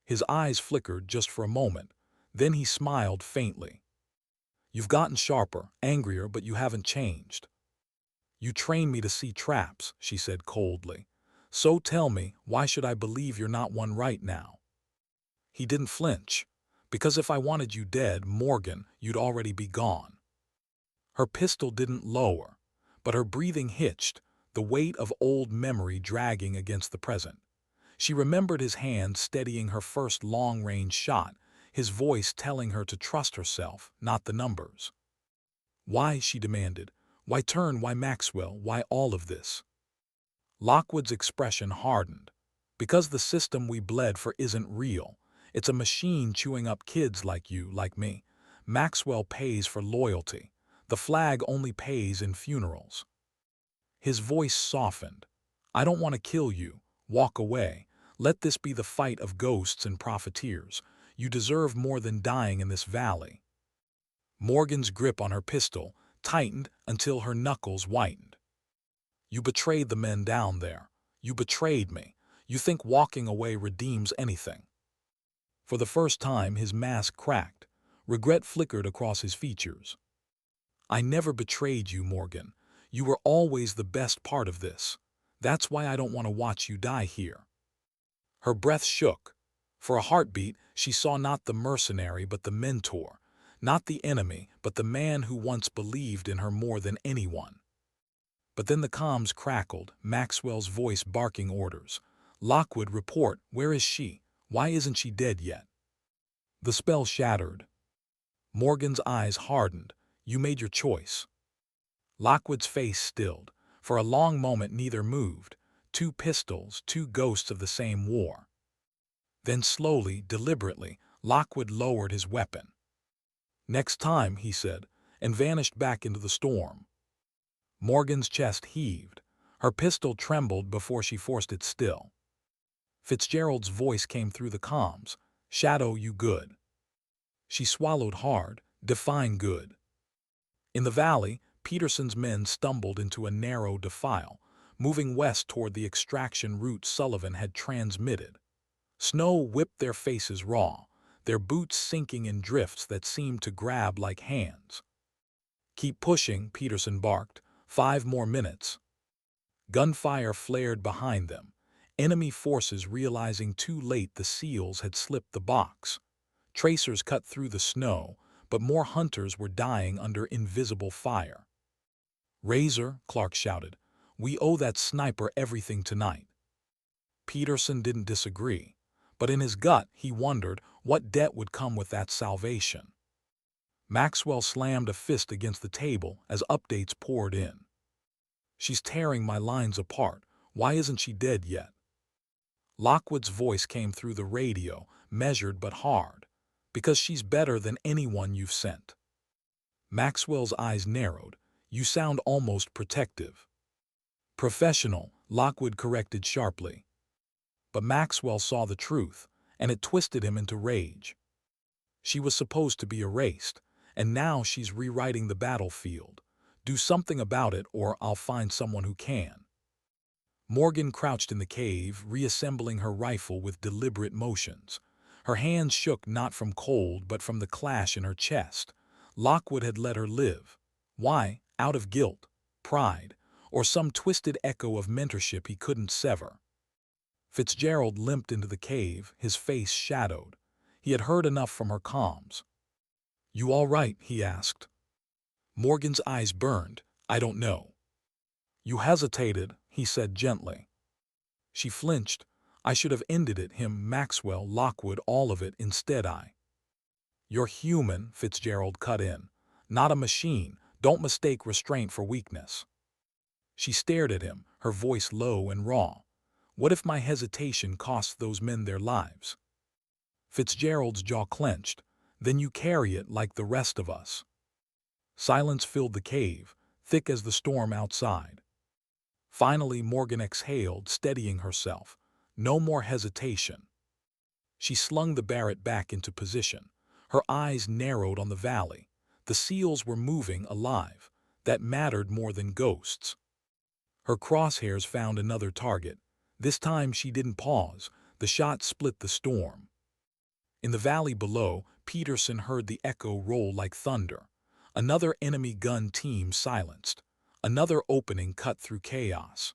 His eyes flickered just for a moment, then he smiled faintly. "You've gotten sharper, angrier, but you haven't changed." "You trained me to see traps," she said coldly. "So tell me, why should I believe you're not one right now?" He didn't flinch. "Because if I wanted you dead, Morgan, you'd already be gone." Her pistol didn't lower, but her breathing hitched, the weight of old memory dragging against the present. She remembered his hand steadying her first long-range shot, his voice telling her to trust herself, not the numbers. "Why?" she demanded. "Why turn? Why Maxwell? Why all of this?" Lockwood's expression hardened. "Because the system we bled for isn't real. It's a machine chewing up kids like you, like me. Maxwell pays for loyalty. The flag only pays in funerals." His voice softened. "I don't want to kill you. Walk away. Let this be the fight of ghosts and profiteers. You deserve more than dying in this valley." Morgan's grip on her pistol tightened until her knuckles whitened. "You betrayed the men down there. You betrayed me. You think walking away redeems anything." For the first time, his mask cracked. Regret flickered across his features. "I never betrayed you, Morgan. You were always the best part of this. That's why I don't want to watch you die here." Her breath shook. For a heartbeat, she saw not the mercenary but the mentor, not the enemy but the man who once believed in her more than anyone. But then the comms crackled, Maxwell's voice barking orders. "Lockwood, report. Where is she? Why isn't she dead yet?" The spell shattered. Morgan's eyes hardened. "You made your choice." Lockwood's face stilled. For a long moment neither moved. 2 pistols, 2 ghosts of the same war. Then slowly, deliberately, Lockwood lowered his weapon. "Next time," he said, and vanished back into the storm. Morgan's chest heaved. Her pistol trembled before she forced it still. Fitzgerald's voice came through the comms. "Shadow, you good." She swallowed hard. "Define good." In the valley, Peterson's men stumbled into a narrow defile, moving west toward the extraction route Sullivan had transmitted. Snow whipped their faces raw, their boots sinking in drifts that seemed to grab like hands. "Keep pushing," Peterson barked. 5 more minutes." Gunfire flared behind them, enemy forces realizing too late the SEALs had slipped the box. Tracers cut through the snow, but more hunters were dying under invisible fire. "Razor," Clark shouted, "we owe that sniper everything tonight." Peterson didn't disagree, but in his gut he wondered what debt would come with that salvation. Maxwell slammed a fist against the table as updates poured in. "She's tearing my lines apart. Why isn't she dead yet?" Lockwood's voice came through the radio, measured but hard. "Because she's better than anyone you've sent." Maxwell's eyes narrowed. "You sound almost protective." "Professional," Lockwood corrected sharply. But Maxwell saw the truth, and it twisted him into rage. She was supposed to be erased, and now she's rewriting the battlefield. Do something about it, or I'll find someone who can. Morgan crouched in the cave, reassembling her rifle with deliberate motions. Her hands shook not from cold but from the clash in her chest. Lockwood had let her live. Why? Out of guilt, pride, or some twisted echo of mentorship he couldn't sever. Fitzgerald limped into the cave, his face shadowed. He had heard enough from her comms. "You all right?" he asked. Morgan's eyes burned. "I don't know." "You hesitated," he said gently. She flinched. "I should have ended it, him, Maxwell, Lockwood, all of it, instead I." "You're human," Fitzgerald cut in. "Not a machine. Don't mistake restraint for weakness." She stared at him, her voice low and raw. "What if my hesitation costs those men their lives?" Fitzgerald's jaw clenched. "Then you carry it like the rest of us." Silence filled the cave, thick as the storm outside. Finally Morgan exhaled, steadying herself. No more hesitation. She slung the Barrett back into position. Her eyes narrowed on the valley. The SEALs were moving, alive. That mattered more than ghosts. Her crosshairs found another target. This time she didn't pause. The shot split the storm. In the valley below, Peterson heard the echo roll like thunder. Another enemy gun team silenced. Another opening cut through chaos.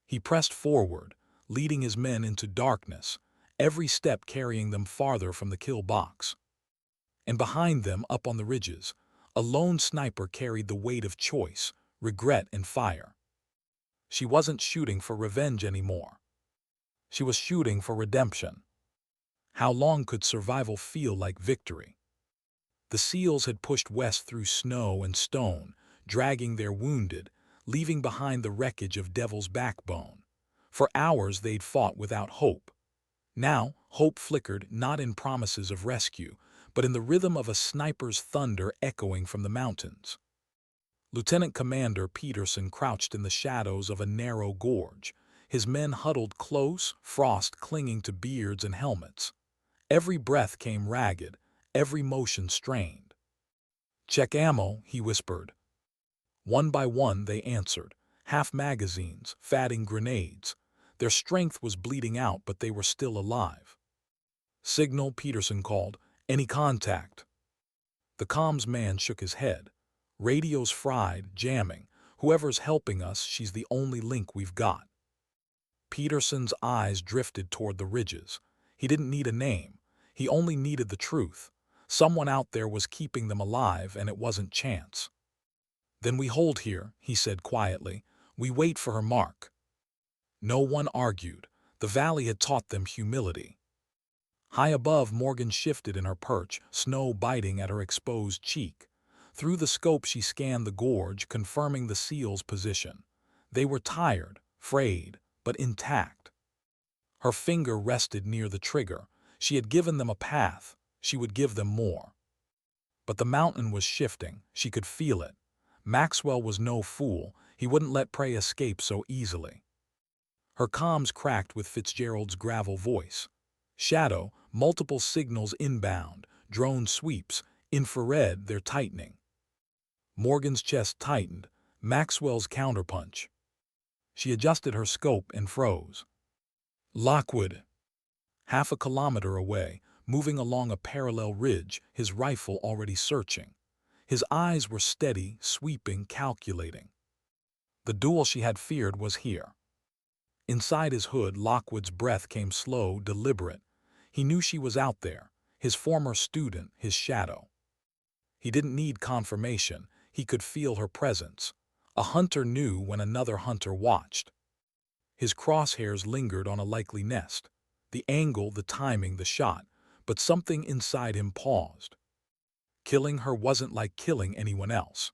He pressed forward, leading his men into darkness, every step carrying them farther from the kill box. And behind them, up on the ridges, a lone sniper carried the weight of choice, regret, and fire. She wasn't shooting for revenge anymore. She was shooting for redemption. How long could survival feel like victory? The SEALs had pushed west through snow and stone, dragging their wounded, leaving behind the wreckage of Devil's Backbone. For hours they'd fought without hope. Now, hope flickered not in promises of rescue, but in the rhythm of a sniper's thunder echoing from the mountains. Lieutenant Commander Peterson crouched in the shadows of a narrow gorge, his men huddled close, frost clinging to beards and helmets. Every breath came ragged, every motion strained. "Check ammo," he whispered. One by one they answered, half magazines, fatting grenades. Their strength was bleeding out, but they were still alive. "Signal," Peterson called. "Any contact?" The comms man shook his head. "Radio's fried, jamming. Whoever's helping us, she's the only link we've got." Peterson's eyes drifted toward the ridges. He didn't need a name. He only needed the truth. Someone out there was keeping them alive, and it wasn't chance. "Then we hold here," he said quietly. "We wait for her mark." No one argued. The valley had taught them humility. High above, Morgan shifted in her perch, snow biting at her exposed cheek. Through the scope she scanned the gorge, confirming the SEALs' position. They were tired, frayed, but intact. Her finger rested near the trigger. She had given them a path. She would give them more. But the mountain was shifting. She could feel it. Maxwell was no fool. He wouldn't let prey escape so easily. Her comms cracked with Fitzgerald's gravel voice. Shadow, multiple signals inbound, drone sweeps, infrared, they're tightening. Morgan's chest tightened, Maxwell's counterpunch. She adjusted her scope and froze. Lockwood. Half a kilometer away, moving along a parallel ridge, his rifle already searching. His eyes were steady, sweeping, calculating. The duel she had feared was here. Inside his hood, Lockwood's breath came slow, deliberate. He knew she was out there, his former student, his shadow. He didn't need confirmation, he could feel her presence. A hunter knew when another hunter watched. His crosshairs lingered on a likely nest. The angle, the timing, the shot, but something inside him paused. Killing her wasn't like killing anyone else.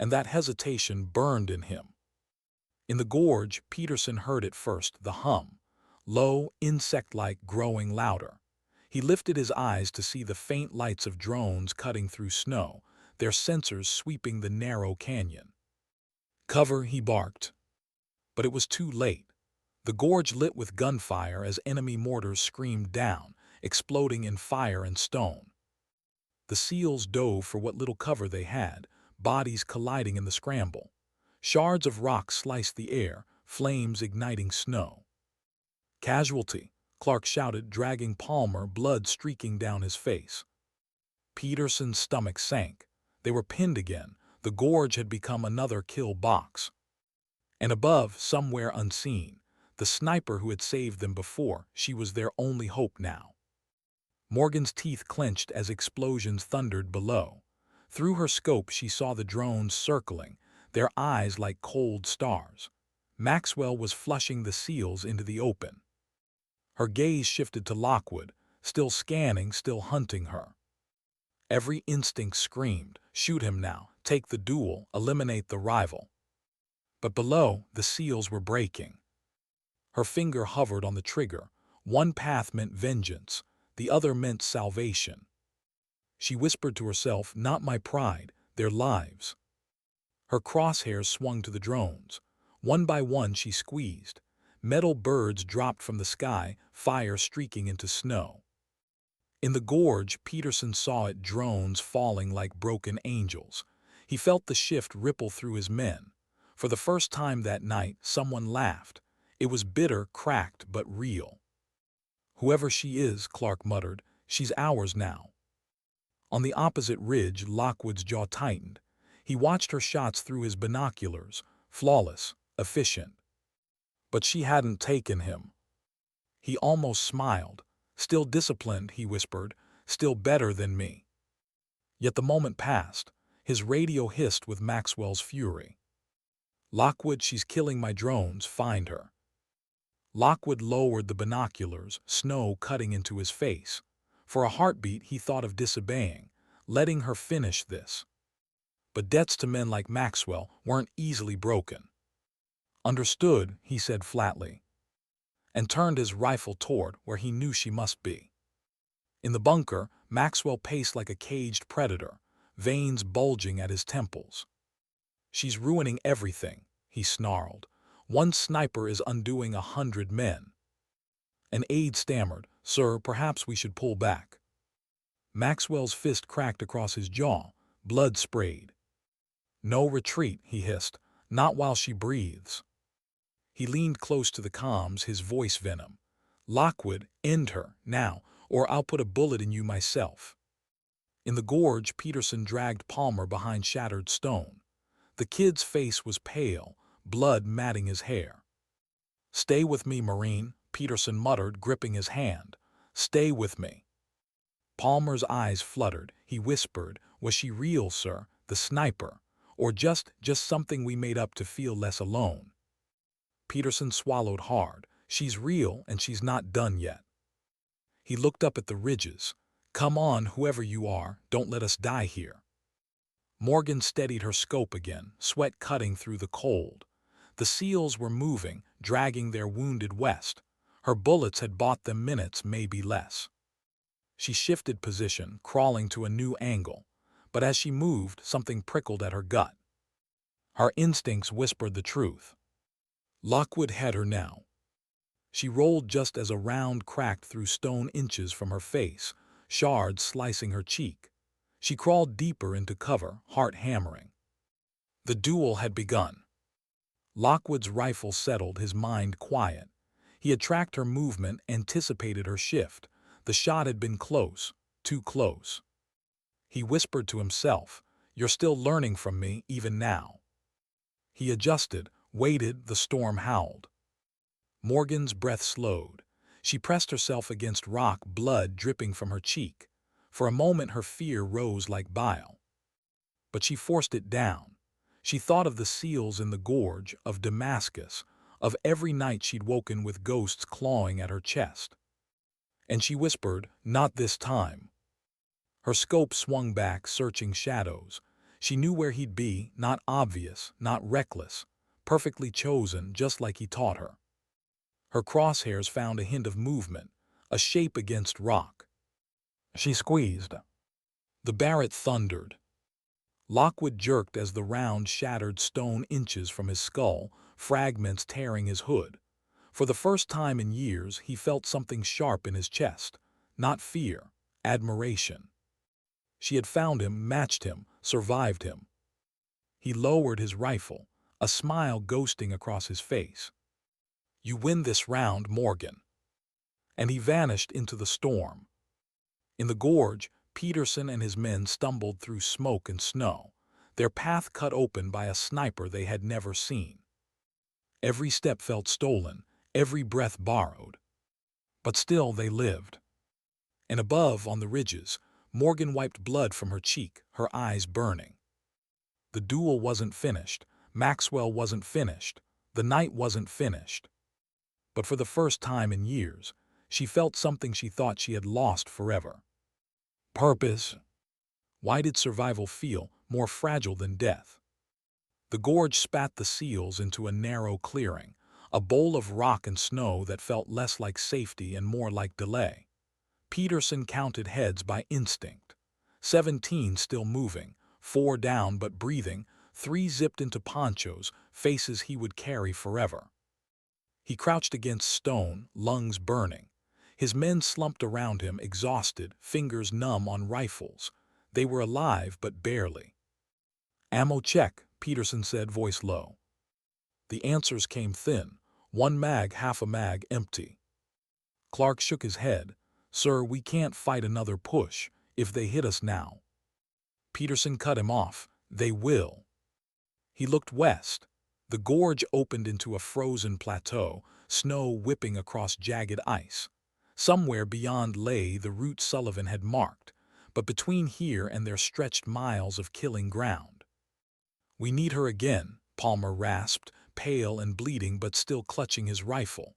And that hesitation burned in him. In the gorge, Peterson heard it first, the hum. Low, insect-like, growing louder. He lifted his eyes to see the faint lights of drones cutting through snow, their sensors sweeping the narrow canyon. Cover, he barked. But it was too late. The gorge lit with gunfire as enemy mortars screamed down, exploding in fire and stone. The SEALs dove for what little cover they had, bodies colliding in the scramble. Shards of rock sliced the air, flames igniting snow. Casualty, Clark shouted, dragging Palmer, blood streaking down his face. Peterson's stomach sank. They were pinned again. The gorge had become another kill box. And above, somewhere unseen, the sniper who had saved them before, she was their only hope now. Morgan's teeth clenched as explosions thundered below. Through her scope she saw the drones circling, their eyes like cold stars. Maxwell was flushing the SEALs into the open. Her gaze shifted to Lockwood, still scanning, still hunting her. Every instinct screamed, shoot him now, take the duel, eliminate the rival. But below, the SEALs were breaking. Her finger hovered on the trigger. One path meant vengeance, the other meant salvation. She whispered to herself, not my pride, their lives. Her crosshairs swung to the drones. One by one she squeezed. Metal birds dropped from the sky, fire streaking into snow. In the gorge, Peterson saw it, drones falling like broken angels. He felt the shift ripple through his men. For the first time that night, someone laughed. It was bitter, cracked, but real. Whoever she is, Clark muttered, she's ours now. On the opposite ridge, Lockwood's jaw tightened. He watched her shots through his binoculars, flawless, efficient. But she hadn't taken him. He almost smiled. Still disciplined, he whispered, still better than me. Yet the moment passed. His radio hissed with Maxwell's fury. Lockwood, she's killing my drones, find her. Lockwood lowered the binoculars, snow cutting into his face. For a heartbeat he thought of disobeying, letting her finish this. But debts to men like Maxwell weren't easily broken. Understood, he said flatly, and turned his rifle toward where he knew she must be. In the bunker, Maxwell paced like a caged predator, veins bulging at his temples. She's ruining everything, he snarled. One sniper is undoing 100 men. An aide stammered, sir, perhaps we should pull back. Maxwell's fist cracked across his jaw, blood sprayed. No retreat, he hissed, not while she breathes. He leaned close to the comms, his voice venom. Lockwood, end her, now, or I'll put a bullet in you myself. In the gorge, Peterson dragged Palmer behind shattered stone. The kid's face was pale, blood matting his hair. Stay with me, Marine, Peterson muttered, gripping his hand. Stay with me. Palmer's eyes fluttered. He whispered, was she real, sir, the sniper, or just something we made up to feel less alone? Peterson swallowed hard. She's real, and she's not done yet. He looked up at the ridges. Come on, whoever you are, don't let us die here. Morgan steadied her scope again, sweat cutting through the cold. The SEALs were moving, dragging their wounded west. Her bullets had bought them minutes, maybe less. She shifted position, crawling to a new angle. But as she moved, something prickled at her gut. Her instincts whispered the truth. Lockwood had her now. She rolled just as a round cracked through stone inches from her face, shards slicing her cheek. She crawled deeper into cover, heart hammering. The duel had begun. Lockwood's rifle settled, his mind quiet. He had tracked her movement, anticipated her shift. The shot had been close, too close. He whispered to himself, "You're still learning from me, even now." He adjusted, waited, the storm howled. Morgan's breath slowed. She pressed herself against rock, blood dripping from her cheek. For a moment her fear rose like bile. But she forced it down. She thought of the seals in the gorge, of Damascus, of every night she'd woken with ghosts clawing at her chest. And she whispered, "Not this time." Her scope swung back, searching shadows. She knew where he'd be, not obvious, not reckless, perfectly chosen, just like he taught her. Her crosshairs found a hint of movement, a shape against rock. She squeezed. The Barrett thundered. Lockwood jerked as the round shattered stone inches from his skull, fragments tearing his hood. For the first time in years, he felt something sharp in his chest. Not fear, admiration. She had found him, matched him, survived him. He lowered his rifle, a smile ghosting across his face. "You win this round, Morgan." And he vanished into the storm. In the gorge, Peterson and his men stumbled through smoke and snow, their path cut open by a sniper they had never seen. Every step felt stolen, every breath borrowed. But still they lived. And above, on the ridges, Morgan wiped blood from her cheek, her eyes burning. The duel wasn't finished. Maxwell wasn't finished. The night wasn't finished. But for the first time in years, she felt something she thought she had lost forever. Purpose. Why did survival feel more fragile than death? The gorge spat the seals into a narrow clearing, a bowl of rock and snow that felt less like safety and more like delay. Peterson counted heads by instinct. 17 still moving, 4 down but breathing, 3 zipped into ponchos, faces he would carry forever. He crouched against stone, lungs burning. His men slumped around him, exhausted, fingers numb on rifles. They were alive, but barely. "Ammo check," Peterson said, voice low. The answers came thin. 1 mag, half a mag, empty. Clark shook his head. "Sir, we can't fight another push, if they hit us now." Peterson cut him off. "They will." He looked west. The gorge opened into a frozen plateau, snow whipping across jagged ice. Somewhere beyond lay the route Sullivan had marked, but between here and there stretched miles of killing ground. "We need her again," Palmer rasped, pale and bleeding but still clutching his rifle.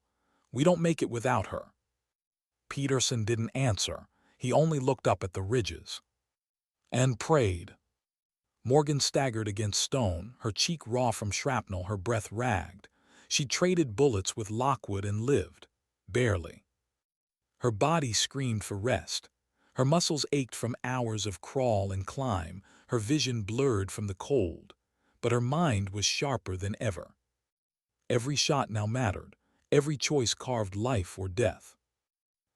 "We don't make it without her." Peterson didn't answer. He only looked up at the ridges. And prayed. Morgan staggered against stone, her cheek raw from shrapnel, her breath ragged. She traded bullets with Lockwood and lived. Barely. Her body screamed for rest. Her muscles ached from hours of crawl and climb, her vision blurred from the cold. But her mind was sharper than ever. Every shot now mattered. Every choice carved life or death.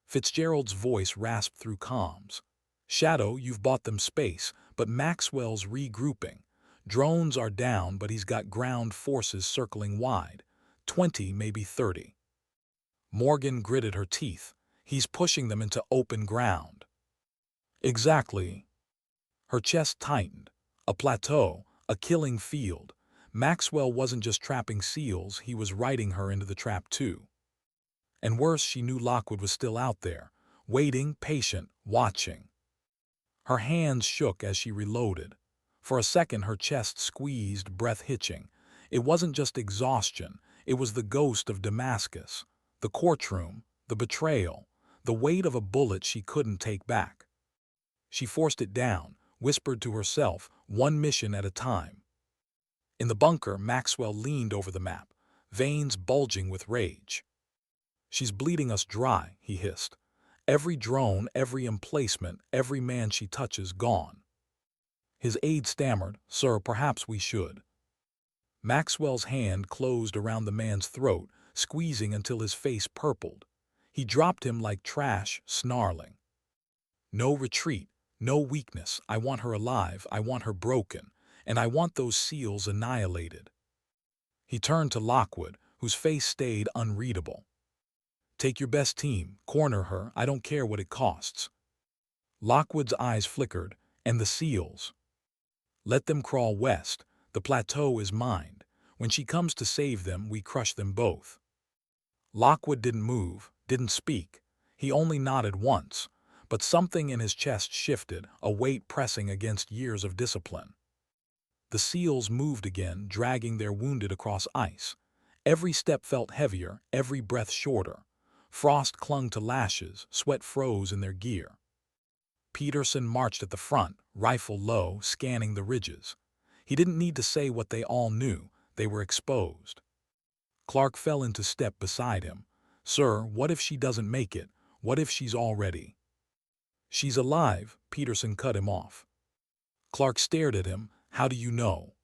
Fitzgerald's voice rasped through comms. "Shadow, you've bought them space, but Maxwell's regrouping. Drones are down, but he's got ground forces circling wide. 20, maybe 30. Morgan gritted her teeth. "He's pushing them into open ground." "Exactly." Her chest tightened. A plateau, a killing field. Maxwell wasn't just trapping seals, he was riding her into the trap too. And worse, she knew Lockwood was still out there, waiting, patient, watching. Her hands shook as she reloaded. For a second her chest squeezed, breath hitching. It wasn't just exhaustion, it was the ghost of Damascus. The courtroom, the betrayal, the weight of a bullet she couldn't take back. She forced it down, whispered to herself, one mission at a time. In the bunker, Maxwell leaned over the map, veins bulging with rage. "She's bleeding us dry," he hissed. "Every drone, every emplacement, every man she touches gone." His aide stammered, "Sir, perhaps we should." Maxwell's hand closed around the man's throat, squeezing until his face purpled. He dropped him like trash, snarling. No retreat, no weakness. I want her alive, I want her broken, and I want those seals annihilated. He turned to Lockwood, whose face stayed unreadable. Take your best team, corner her, I don't care what it costs. Lockwood's eyes flickered, and the seals. Let them crawl west, the plateau is mine. When she comes to save them, we crush them both. Lockwood didn't move, didn't speak. He only nodded once, but something in his chest shifted, a weight pressing against years of discipline. The seals moved again, dragging their wounded across ice. Every step felt heavier, every breath shorter. Frost clung to lashes, sweat froze in their gear. Peterson marched at the front, rifle low, scanning the ridges. He didn't need to say what they all knew, they were exposed. Clark fell into step beside him. Sir, what if she doesn't make it? What if she's already? She's alive, Peterson cut him off. Clark stared at him. How do you know?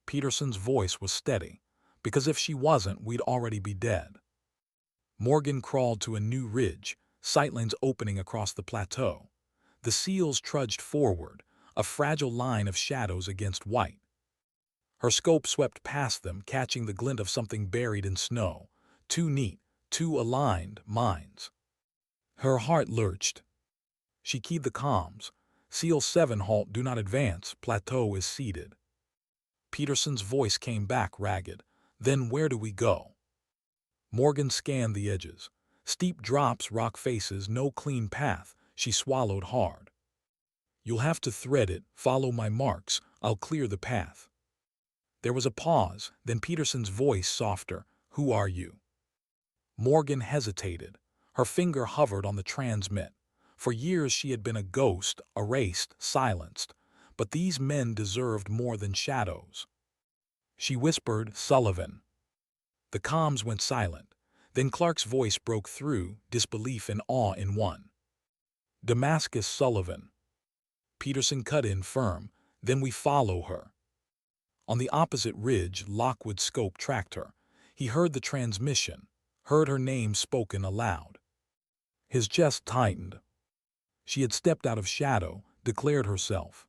Peterson's voice was steady. Because if she wasn't, we'd already be dead. Morgan crawled to a new ridge, sightlines opening across the plateau. The seals trudged forward, a fragile line of shadows against white. Her scope swept past them, catching the glint of something buried in snow. Too neat, too aligned, mines. Her heart lurched. She keyed the comms. Seal 7 halt, do not advance, plateau is ceded. Peterson's voice came back ragged. Then where do we go? Morgan scanned the edges. Steep drops, rock faces, no clean path. She swallowed hard. You'll have to thread it, follow my marks, I'll clear the path. There was a pause, then Peterson's voice softer. Who are you? Morgan hesitated. Her finger hovered on the transmit. For years she had been a ghost, erased, silenced. But these men deserved more than shadows. She whispered, Sullivan. The comms went silent. Then Clark's voice broke through, disbelief and awe in one. Damascus, Sullivan. Peterson cut in firm. Then we follow her. On the opposite ridge, Lockwood's scope tracked her. He heard the transmission, heard her name spoken aloud. His chest tightened. She had stepped out of shadow, declared herself.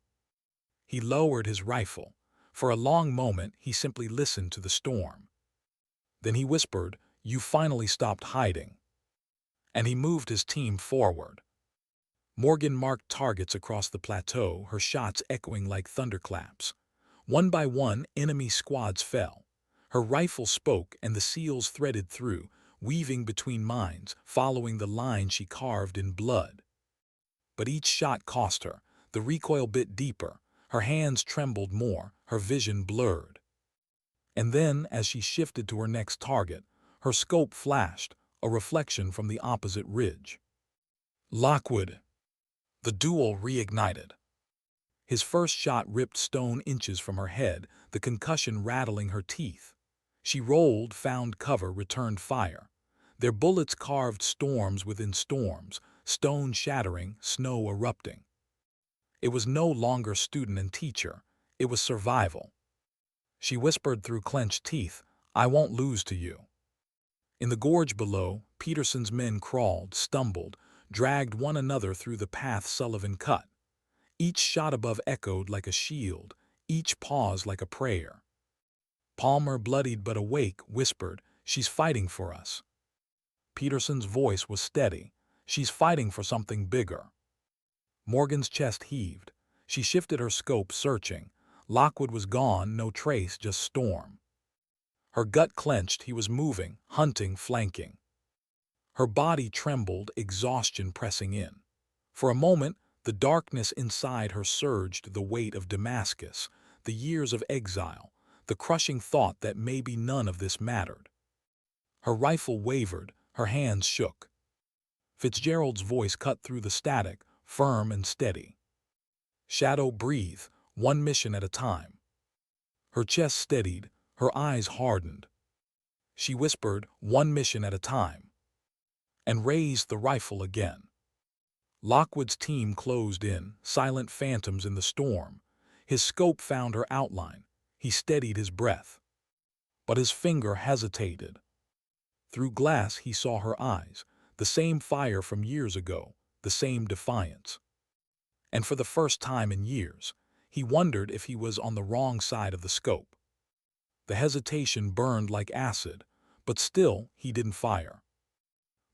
He lowered his rifle. For a long moment, he simply listened to the storm. Then he whispered, You finally stopped hiding. And he moved his team forward. Morgan marked targets across the plateau, her shots echoing like thunderclaps. One by one, enemy squads fell. Her rifle spoke, and the seals threaded through, weaving between mines, following the line she carved in blood. But each shot cost her. The recoil bit deeper. Her hands trembled more, her vision blurred. And then, as she shifted to her next target, her scope flashed, a reflection from the opposite ridge. Lockwood. The duel reignited. His first shot ripped stone inches from her head, the concussion rattling her teeth. She rolled, found cover, returned fire. Their bullets carved storms within storms, stone shattering, snow erupting. It was no longer student and teacher, it was survival. She whispered through clenched teeth, I won't lose to you. In the gorge below, Peterson's men crawled, stumbled, dragged one another through the path Sullivan cut. Each shot above echoed like a shield, each pause like a prayer. Palmer, bloodied but awake, whispered, She's fighting for us. Peterson's voice was steady. She's fighting for something bigger. Morgan's chest heaved. She shifted her scope, searching. Lockwood was gone, no trace, just storm. Her gut clenched, he was moving, hunting, flanking. Her body trembled, exhaustion pressing in. For a moment, the darkness inside her surged, the weight of Damascus, the years of exile, the crushing thought that maybe none of this mattered. Her rifle wavered, her hands shook. Fitzgerald's voice cut through the static, firm and steady. Shadow, breathe, one mission at a time. Her chest steadied, her eyes hardened. She whispered, one mission at a time, and raised the rifle again. Lockwood's team closed in, silent phantoms in the storm. His scope found her outline. He steadied his breath. but his finger hesitated. Through glass he saw her eyes, the same fire from years ago, the same defiance. And for the first time in years, he wondered if he was on the wrong side of the scope. The hesitation burned like acid, but still he didn't fire.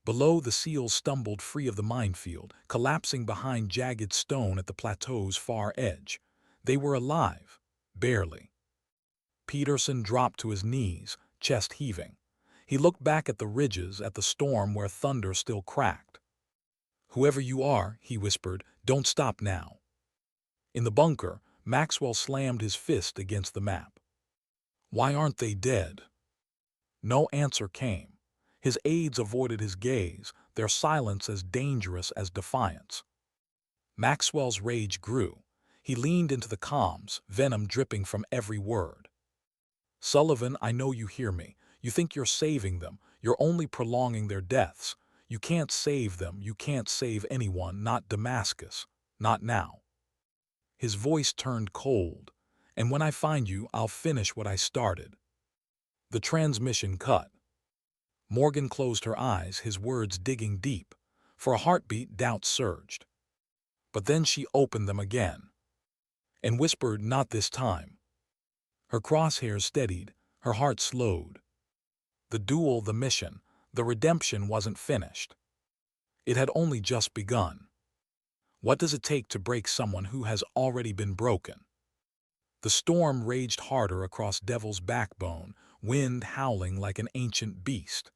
Below, the seals stumbled free of the minefield, collapsing behind jagged stone at the plateau's far edge. They were alive, barely. Peterson dropped to his knees, chest heaving. He looked back at the ridges, at the storm where thunder still cracked. "Whoever you are," he whispered, "don't stop now." In the bunker, Maxwell slammed his fist against the map. "Why aren't they dead?" No answer came. His aides avoided his gaze, their silence as dangerous as defiance. Maxwell's rage grew. He leaned into the comms, venom dripping from every word. "Sullivan, I know you hear me. You think you're saving them. You're only prolonging their deaths. You can't save them. You can't save anyone, not Damascus. Not now." His voice turned cold. "And when I find you, I'll finish what I started." The transmission cut. Morgan closed her eyes, his words digging deep. For a heartbeat, doubt surged. But then she opened them again and whispered, "Not this time." Her crosshairs steadied, her heart slowed. The duel, the mission, the redemption wasn't finished. It had only just begun. What does it take to break someone who has already been broken? The storm raged harder across Devil's Backbone, wind howling like an ancient beast.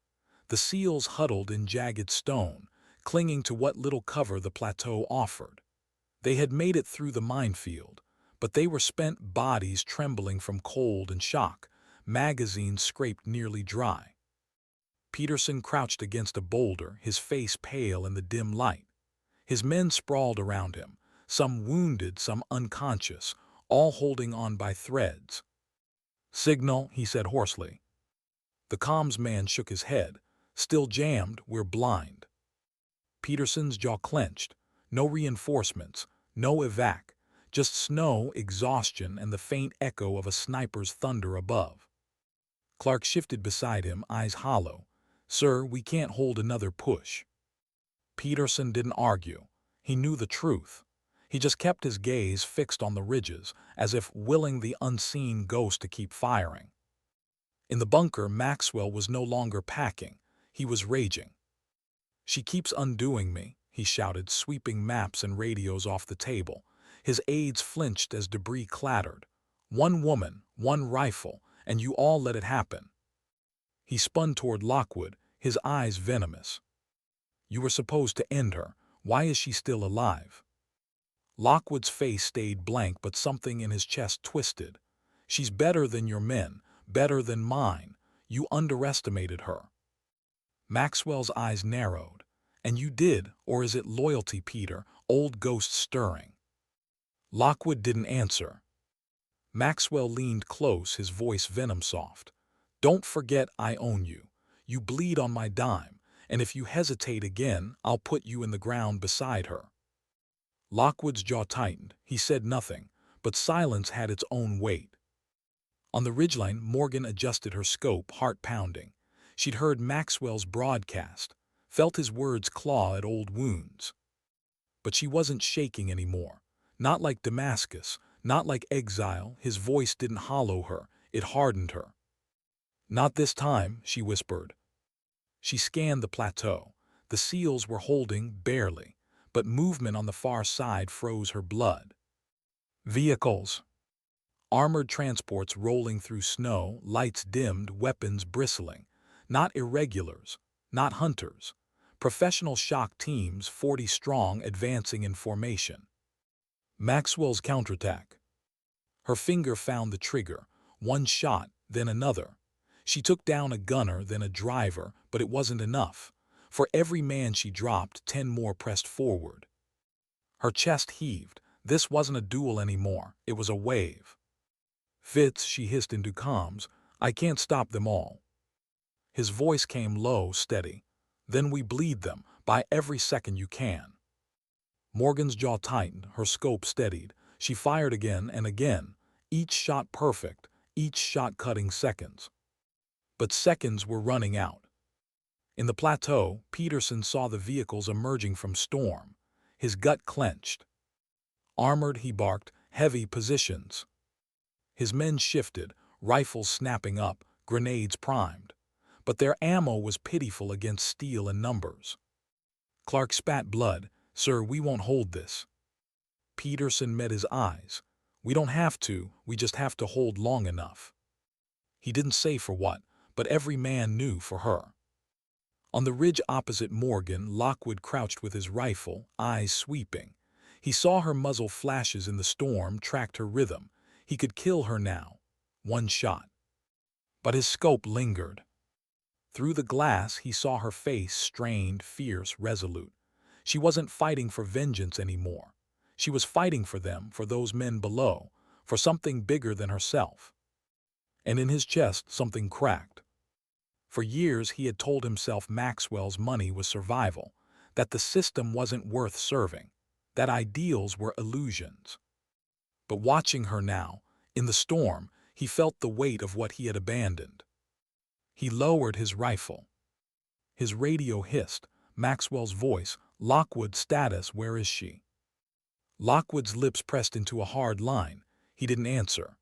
The seals huddled in jagged stone, clinging to what little cover the plateau offered. They had made it through the minefield, but they were spent bodies trembling from cold and shock, magazines scraped nearly dry. Peterson crouched against a boulder, his face pale in the dim light. His men sprawled around him, some wounded, some unconscious, all holding on by threads. "Signal," he said hoarsely. The comms man shook his head. "Still jammed, we're blind." Peterson's jaw clenched. No reinforcements, no evac, just snow, exhaustion, and the faint echo of a sniper's thunder above. Clark shifted beside him, eyes hollow. "Sir, we can't hold another push." Peterson didn't argue. He knew the truth. He just kept his gaze fixed on the ridges, as if willing the unseen ghost to keep firing. In the bunker, Maxwell was no longer packing. He was raging. "She keeps undoing me," he shouted, sweeping maps and radios off the table. His aides flinched as debris clattered. "One woman, one rifle, and you all let it happen." He spun toward Lockwood, his eyes venomous. "You were supposed to end her. Why is she still alive?" Lockwood's face stayed blank, but something in his chest twisted. "She's better than your men, better than mine. You underestimated her." Maxwell's eyes narrowed. "And you did, or is it loyalty, Peter, old ghost stirring?" Lockwood didn't answer. Maxwell leaned close, his voice venom-soft. "Don't forget I own you. You bleed on my dime, and if you hesitate again, I'll put you in the ground beside her." Lockwood's jaw tightened. He said nothing, but silence had its own weight. On the ridgeline, Morgan adjusted her scope, heart pounding. She'd heard Maxwell's broadcast, felt his words claw at old wounds. But she wasn't shaking anymore. Not like Damascus, not like exile. His voice didn't hollow her, it hardened her. "Not this time," she whispered. She scanned the plateau. The seals were holding, barely, but movement on the far side froze her blood. Vehicles. Armored transports rolling through snow, lights dimmed, weapons bristling. Not irregulars, not hunters. Professional shock teams, 40 strong, advancing in formation. Maxwell's counterattack. Her finger found the trigger. One shot, then another. She took down a gunner, then a driver, but it wasn't enough. For every man she dropped, 10 more pressed forward. Her chest heaved. This wasn't a duel anymore. It was a wave. "Fitz," she hissed into comms, "I can't stop them all." His voice came low, steady. "Then we bleed them, by every second you can." Morgan's jaw tightened, her scope steadied. She fired again and again, each shot perfect, each shot cutting seconds. But seconds were running out. In the plateau, Peterson saw the vehicles emerging from storm. His gut clenched. Armored, he barked, heavy positions. His men shifted, rifles snapping up, grenades primed. But their ammo was pitiful against steel and numbers. Clark spat blood. "Sir, we won't hold this." Peterson met his eyes. "We don't have to, we just have to hold long enough." He didn't say for what, but every man knew for her. On the ridge opposite Morgan, Lockwood crouched with his rifle, eyes sweeping. He saw her muzzle flashes in the storm, tracked her rhythm. He could kill her now. One shot. But his scope lingered. Through the glass, he saw her face, strained, fierce, resolute. She wasn't fighting for vengeance anymore. She was fighting for them, for those men below, for something bigger than herself. And in his chest, something cracked. For years, he had told himself Maxwell's money was survival, that the system wasn't worth serving, that ideals were illusions. But watching her now, in the storm, he felt the weight of what he had abandoned. He lowered his rifle. His radio hissed, Maxwell's voice, "Lockwood, status, where is she?" Lockwood's lips pressed into a hard line. He didn't answer.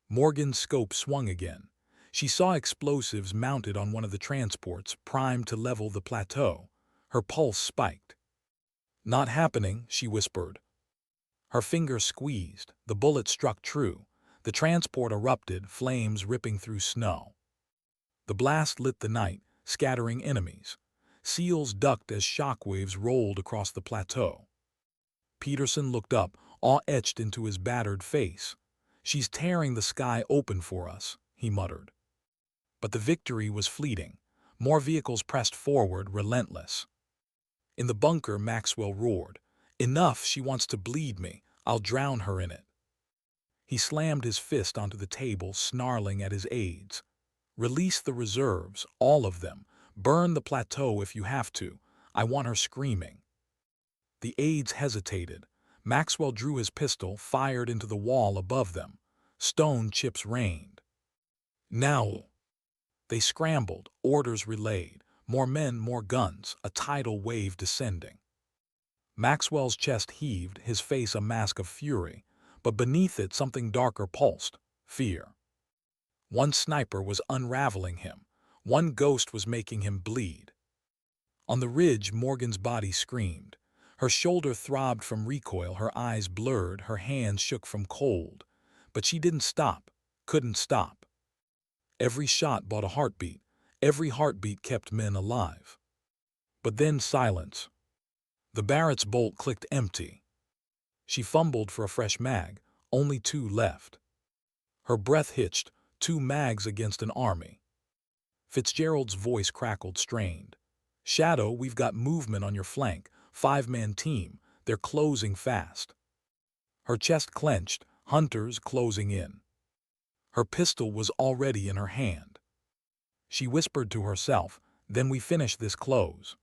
Morgan's scope swung again. She saw explosives mounted on one of the transports, primed to level the plateau. Her pulse spiked. "Not happening," she whispered. Her finger squeezed. The bullet struck true. The transport erupted, flames ripping through snow. The blast lit the night, scattering enemies. Seals ducked as shockwaves rolled across the plateau. Peterson looked up, awe etched into his battered face. "She's tearing the sky open for us," he muttered. But the victory was fleeting. More vehicles pressed forward, relentless. In the bunker, Maxwell roared, "Enough, she wants to bleed me. I'll drown her in it." He slammed his fist onto the table, snarling at his aides. "Release the reserves, all of them. Burn the plateau if you have to. I want her screaming." The aides hesitated. Maxwell drew his pistol, fired into the wall above them. Stone chips rained. "Now!" They scrambled, orders relayed. More men, more guns, a tidal wave descending. Maxwell's chest heaved, his face a mask of fury, but beneath it something darker pulsed, fear. One sniper was unraveling him. One ghost was making him bleed. On the ridge, Morgan's body screamed. Her shoulder throbbed from recoil, her eyes blurred, her hands shook from cold. But she didn't stop, couldn't stop. Every shot brought a heartbeat. Every heartbeat kept men alive. But then silence. The Barrett's bolt clicked empty. She fumbled for a fresh mag, only 2 left. Her breath hitched, 2 mags against an army. Fitzgerald's voice crackled, strained. "Shadow, we've got movement on your flank. 5-man team. They're closing fast." Her chest clenched, hunters closing in. Her pistol was already in her hand. She whispered to herself, "Then we finish this close."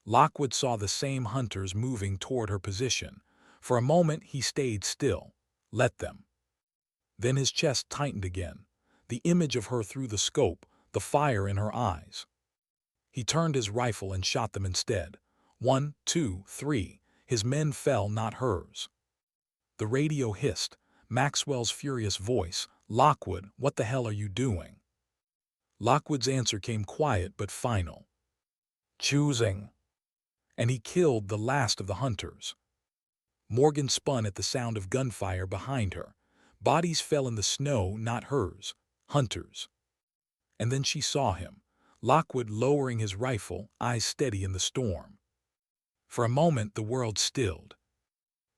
Lockwood saw the same hunters moving toward her position. For a moment he stayed still. Let them. Then his chest tightened again. The image of her through the scope, the fire in her eyes. He turned his rifle and shot them instead. 1, 2, 3. His men fell, not hers. The radio hissed. Maxwell's furious voice, "Lockwood, what the hell are you doing?" Lockwood's answer came quiet but final. "Choosing." And he killed the last of the hunters. Morgan spun at the sound of gunfire behind her. Bodies fell in the snow, not hers. Hunters. And then she saw him. Lockwood lowering his rifle, eyes steady in the storm. For a moment the world stilled.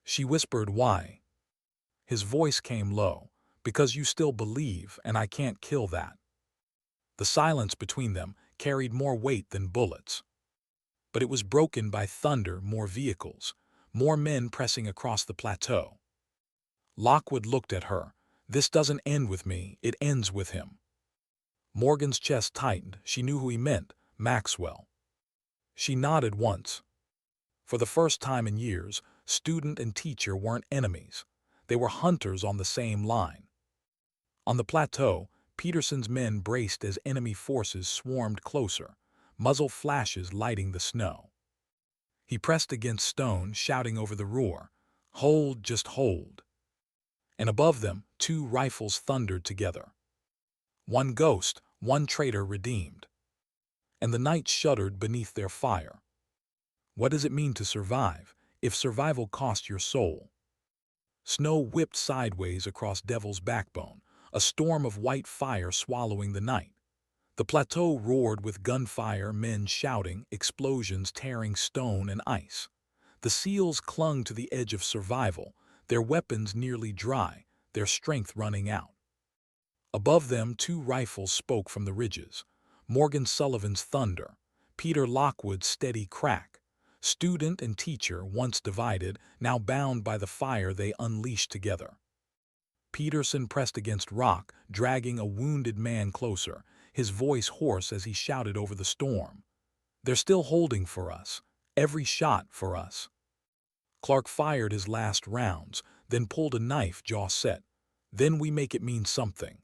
She whispered, "Why?" His voice came low. "Because you still believe, and I can't kill that." The silence between them carried more weight than bullets. But it was broken by thunder, more vehicles, more men pressing across the plateau. Lockwood looked at her. "This doesn't end with me, it ends with him." Morgan's chest tightened. She knew who he meant, Maxwell. She nodded once. For the first time in years, student and teacher weren't enemies. They were hunters on the same line. On the plateau, Peterson's men braced as enemy forces swarmed closer, muzzle flashes lighting the snow. He pressed against stone, shouting over the roar, "Hold, just hold." And above them, two rifles thundered together. One ghost, one traitor redeemed. And the night shuddered beneath their fire. What does it mean to survive, if survival cost your soul? Snow whipped sideways across Devil's Backbone, a storm of white fire swallowing the night. The plateau roared with gunfire, men shouting, explosions tearing stone and ice. The SEALs clung to the edge of survival, their weapons nearly dry, their strength running out. Above them, two rifles spoke from the ridges. Morgan Sullivan's thunder, Peter Lockwood's steady crack. Student and teacher, once divided, now bound by the fire they unleashed together. Peterson pressed against rock, dragging a wounded man closer, his voice hoarse as he shouted over the storm. "They're still holding for us. Every shot for us." Clark fired his last rounds, then pulled a knife, jaw set. "Then we make it mean something."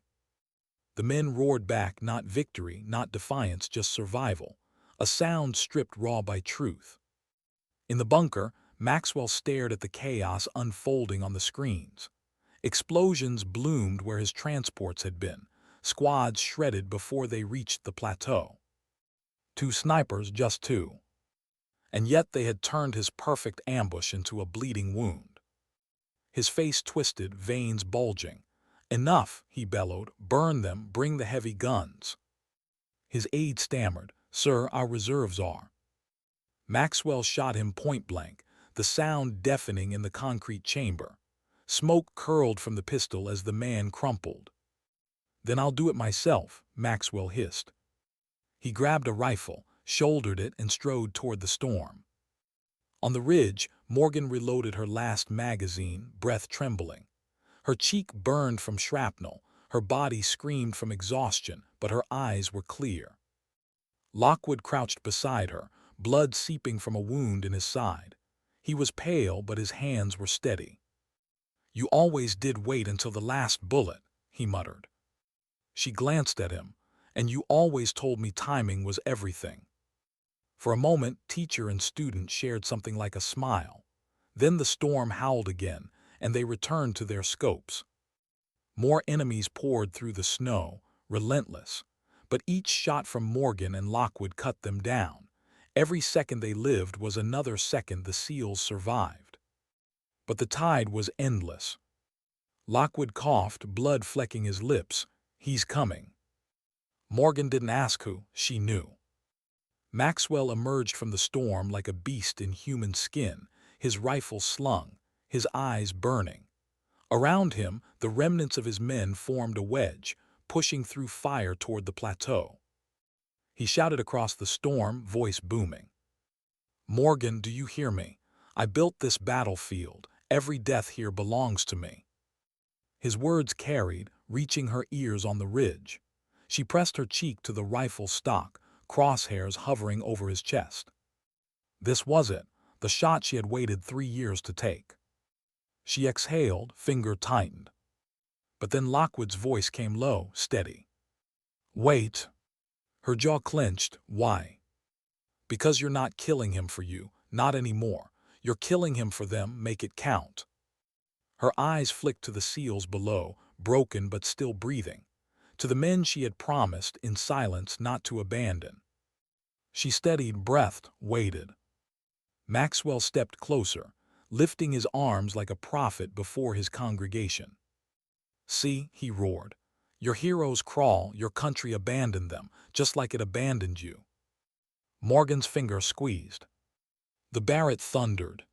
The men roared back, not victory, not defiance, just survival, a sound stripped raw by truth. In the bunker, Maxwell stared at the chaos unfolding on the screens. Explosions bloomed where his transports had been, squads shredded before they reached the plateau. Two snipers, just two. And yet they had turned his perfect ambush into a bleeding wound. His face twisted, veins bulging. "Enough," he bellowed. "Burn them, bring the heavy guns." His aide stammered, "Sir, our reserves are." Maxwell shot him point blank, the sound deafening in the concrete chamber. Smoke curled from the pistol as the man crumpled. "Then I'll do it myself," Maxwell hissed. He grabbed a rifle, shouldered it, and strode toward the storm. On the ridge, Morgan reloaded her last magazine, breath trembling. Her cheek burned from shrapnel, her body screamed from exhaustion, but her eyes were clear. Lockwood crouched beside her, blood seeping from a wound in his side. He was pale, but his hands were steady. "You always did wait until the last bullet," he muttered. She glanced at him. "And you always told me timing was everything." For a moment, teacher and student shared something like a smile. Then the storm howled again, and they returned to their scopes. More enemies poured through the snow, relentless. But each shot from Morgan and Lockwood cut them down. Every second they lived was another second the SEALs survived. But the tide was endless. Lockwood coughed, blood flecking his lips. "He's coming." Morgan didn't ask who, she knew. Maxwell emerged from the storm like a beast in human skin, his rifle slung, his eyes burning. Around him, the remnants of his men formed a wedge, pushing through fire toward the plateau. He shouted across the storm, voice booming. "Morgan, do you hear me? I built this battlefield. Every death here belongs to me." His words carried, reaching her ears on the ridge. She pressed her cheek to the rifle stock, crosshairs hovering over his chest. This was it, the shot she had waited 3 years to take. She exhaled, finger tightened. But then Lockwood's voice came low, steady. "Wait." Her jaw clenched. "Why?" "Because you're not killing him for you, not anymore. You're killing him for them, make it count." Her eyes flicked to the SEALs below, broken but still breathing. To the men she had promised, in silence, not to abandon. She steadied, breathed, waited. Maxwell stepped closer, lifting his arms like a prophet before his congregation. "See," he roared. "Your heroes crawl, your country abandoned them, just like it abandoned you." Morgan's finger squeezed. The Barrett thundered.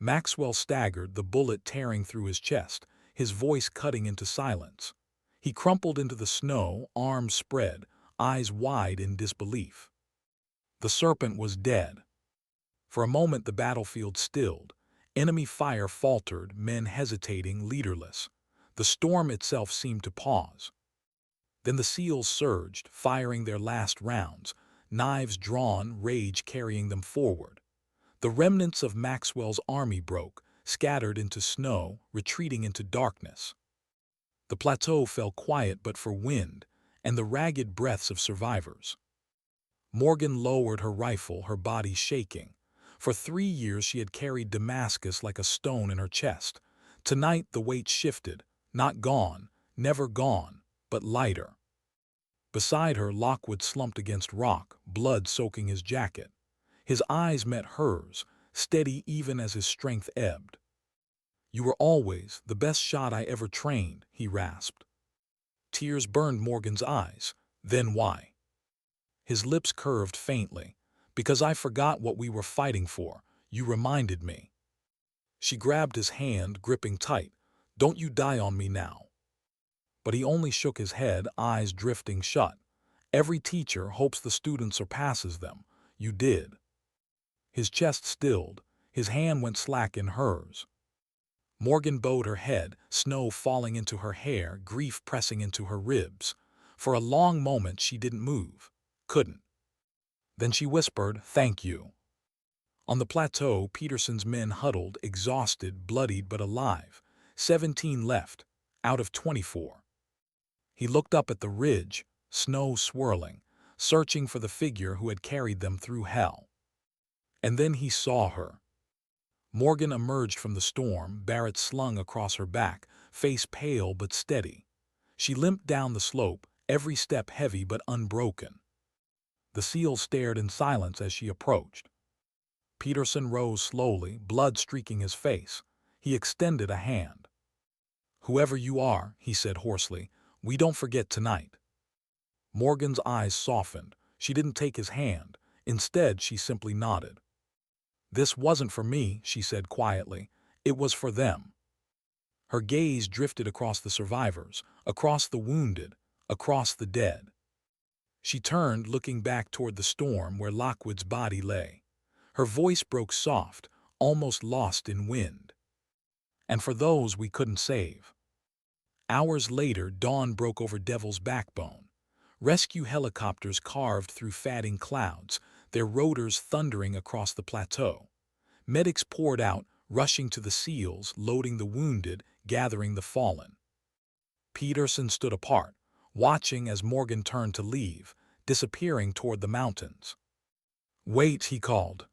Maxwell staggered, the bullet tearing through his chest, his voice cutting into silence. He crumpled into the snow, arms spread, eyes wide in disbelief. The serpent was dead. For a moment the battlefield stilled. Enemy fire faltered, men hesitating, leaderless. The storm itself seemed to pause. Then the SEALs surged, firing their last rounds, knives drawn, rage carrying them forward. The remnants of Maxwell's army broke, scattered into snow, retreating into darkness. The plateau fell quiet but for wind and the ragged breaths of survivors. Morgan lowered her rifle, her body shaking. For 3 years she had carried Damascus like a stone in her chest. Tonight the weight shifted, not gone, never gone, but lighter. Beside her, Lockwood slumped against rock, blood soaking his jacket. His eyes met hers, steady even as his strength ebbed. "You were always the best shot I ever trained," he rasped. Tears burned Morgan's eyes. "Then why?" His lips curved faintly. "Because I forgot what we were fighting for. You reminded me." She grabbed his hand, gripping tight. "Don't you die on me now." But he only shook his head, eyes drifting shut. "Every teacher hopes the student surpasses them. You did." His chest stilled. His hand went slack in hers. Morgan bowed her head, snow falling into her hair, grief pressing into her ribs. For a long moment she didn't move. Couldn't. Then she whispered, "Thank you." On the plateau, Peterson's men huddled, exhausted, bloodied but alive. 17 left, out of 24. He looked up at the ridge, snow swirling, searching for the figure who had carried them through hell. And then he saw her. Morgan emerged from the storm, Barrett slung across her back, face pale but steady. She limped down the slope, every step heavy but unbroken. The SEAL stared in silence as she approached. Peterson rose slowly, blood streaking his face. He extended a hand. "Whoever you are," he said hoarsely, "we don't forget tonight." Morgan's eyes softened. She didn't take his hand. Instead, she simply nodded. "This wasn't for me," she said quietly. "It was for them." Her gaze drifted across the survivors, across the wounded, across the dead. She turned, looking back toward the storm where Lockwood's body lay. Her voice broke soft, almost lost in wind. "And for those we couldn't save." Hours later, dawn broke over Devil's Backbone. Rescue helicopters carved through fatting clouds, their rotors thundering across the plateau. Medics poured out, rushing to the SEALs, loading the wounded, gathering the fallen. Peterson stood apart, watching as Morgan turned to leave, disappearing toward the mountains. "Wait," he called.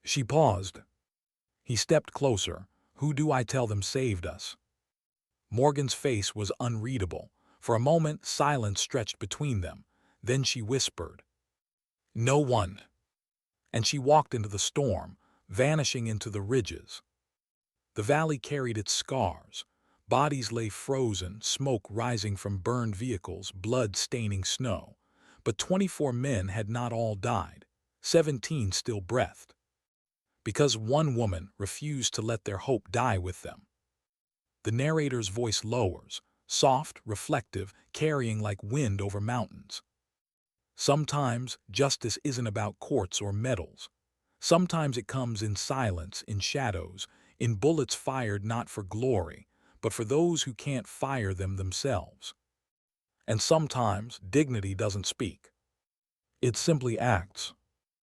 She paused. He stepped closer. "Who do I tell them saved us?" Morgan's face was unreadable. For a moment, silence stretched between them. Then she whispered, "No one." And she walked into the storm, vanishing into the ridges. The valley carried its scars. Bodies lay frozen, smoke rising from burned vehicles, blood staining snow. But 24 men had not all died. 17 still breathed. Because one woman refused to let their hope die with them. The narrator's voice lowers, soft, reflective, carrying like wind over mountains. Sometimes justice isn't about courts or medals. Sometimes it comes in silence, in shadows, in bullets fired not for glory, but for those who can't fire them themselves. And sometimes dignity doesn't speak. It simply acts.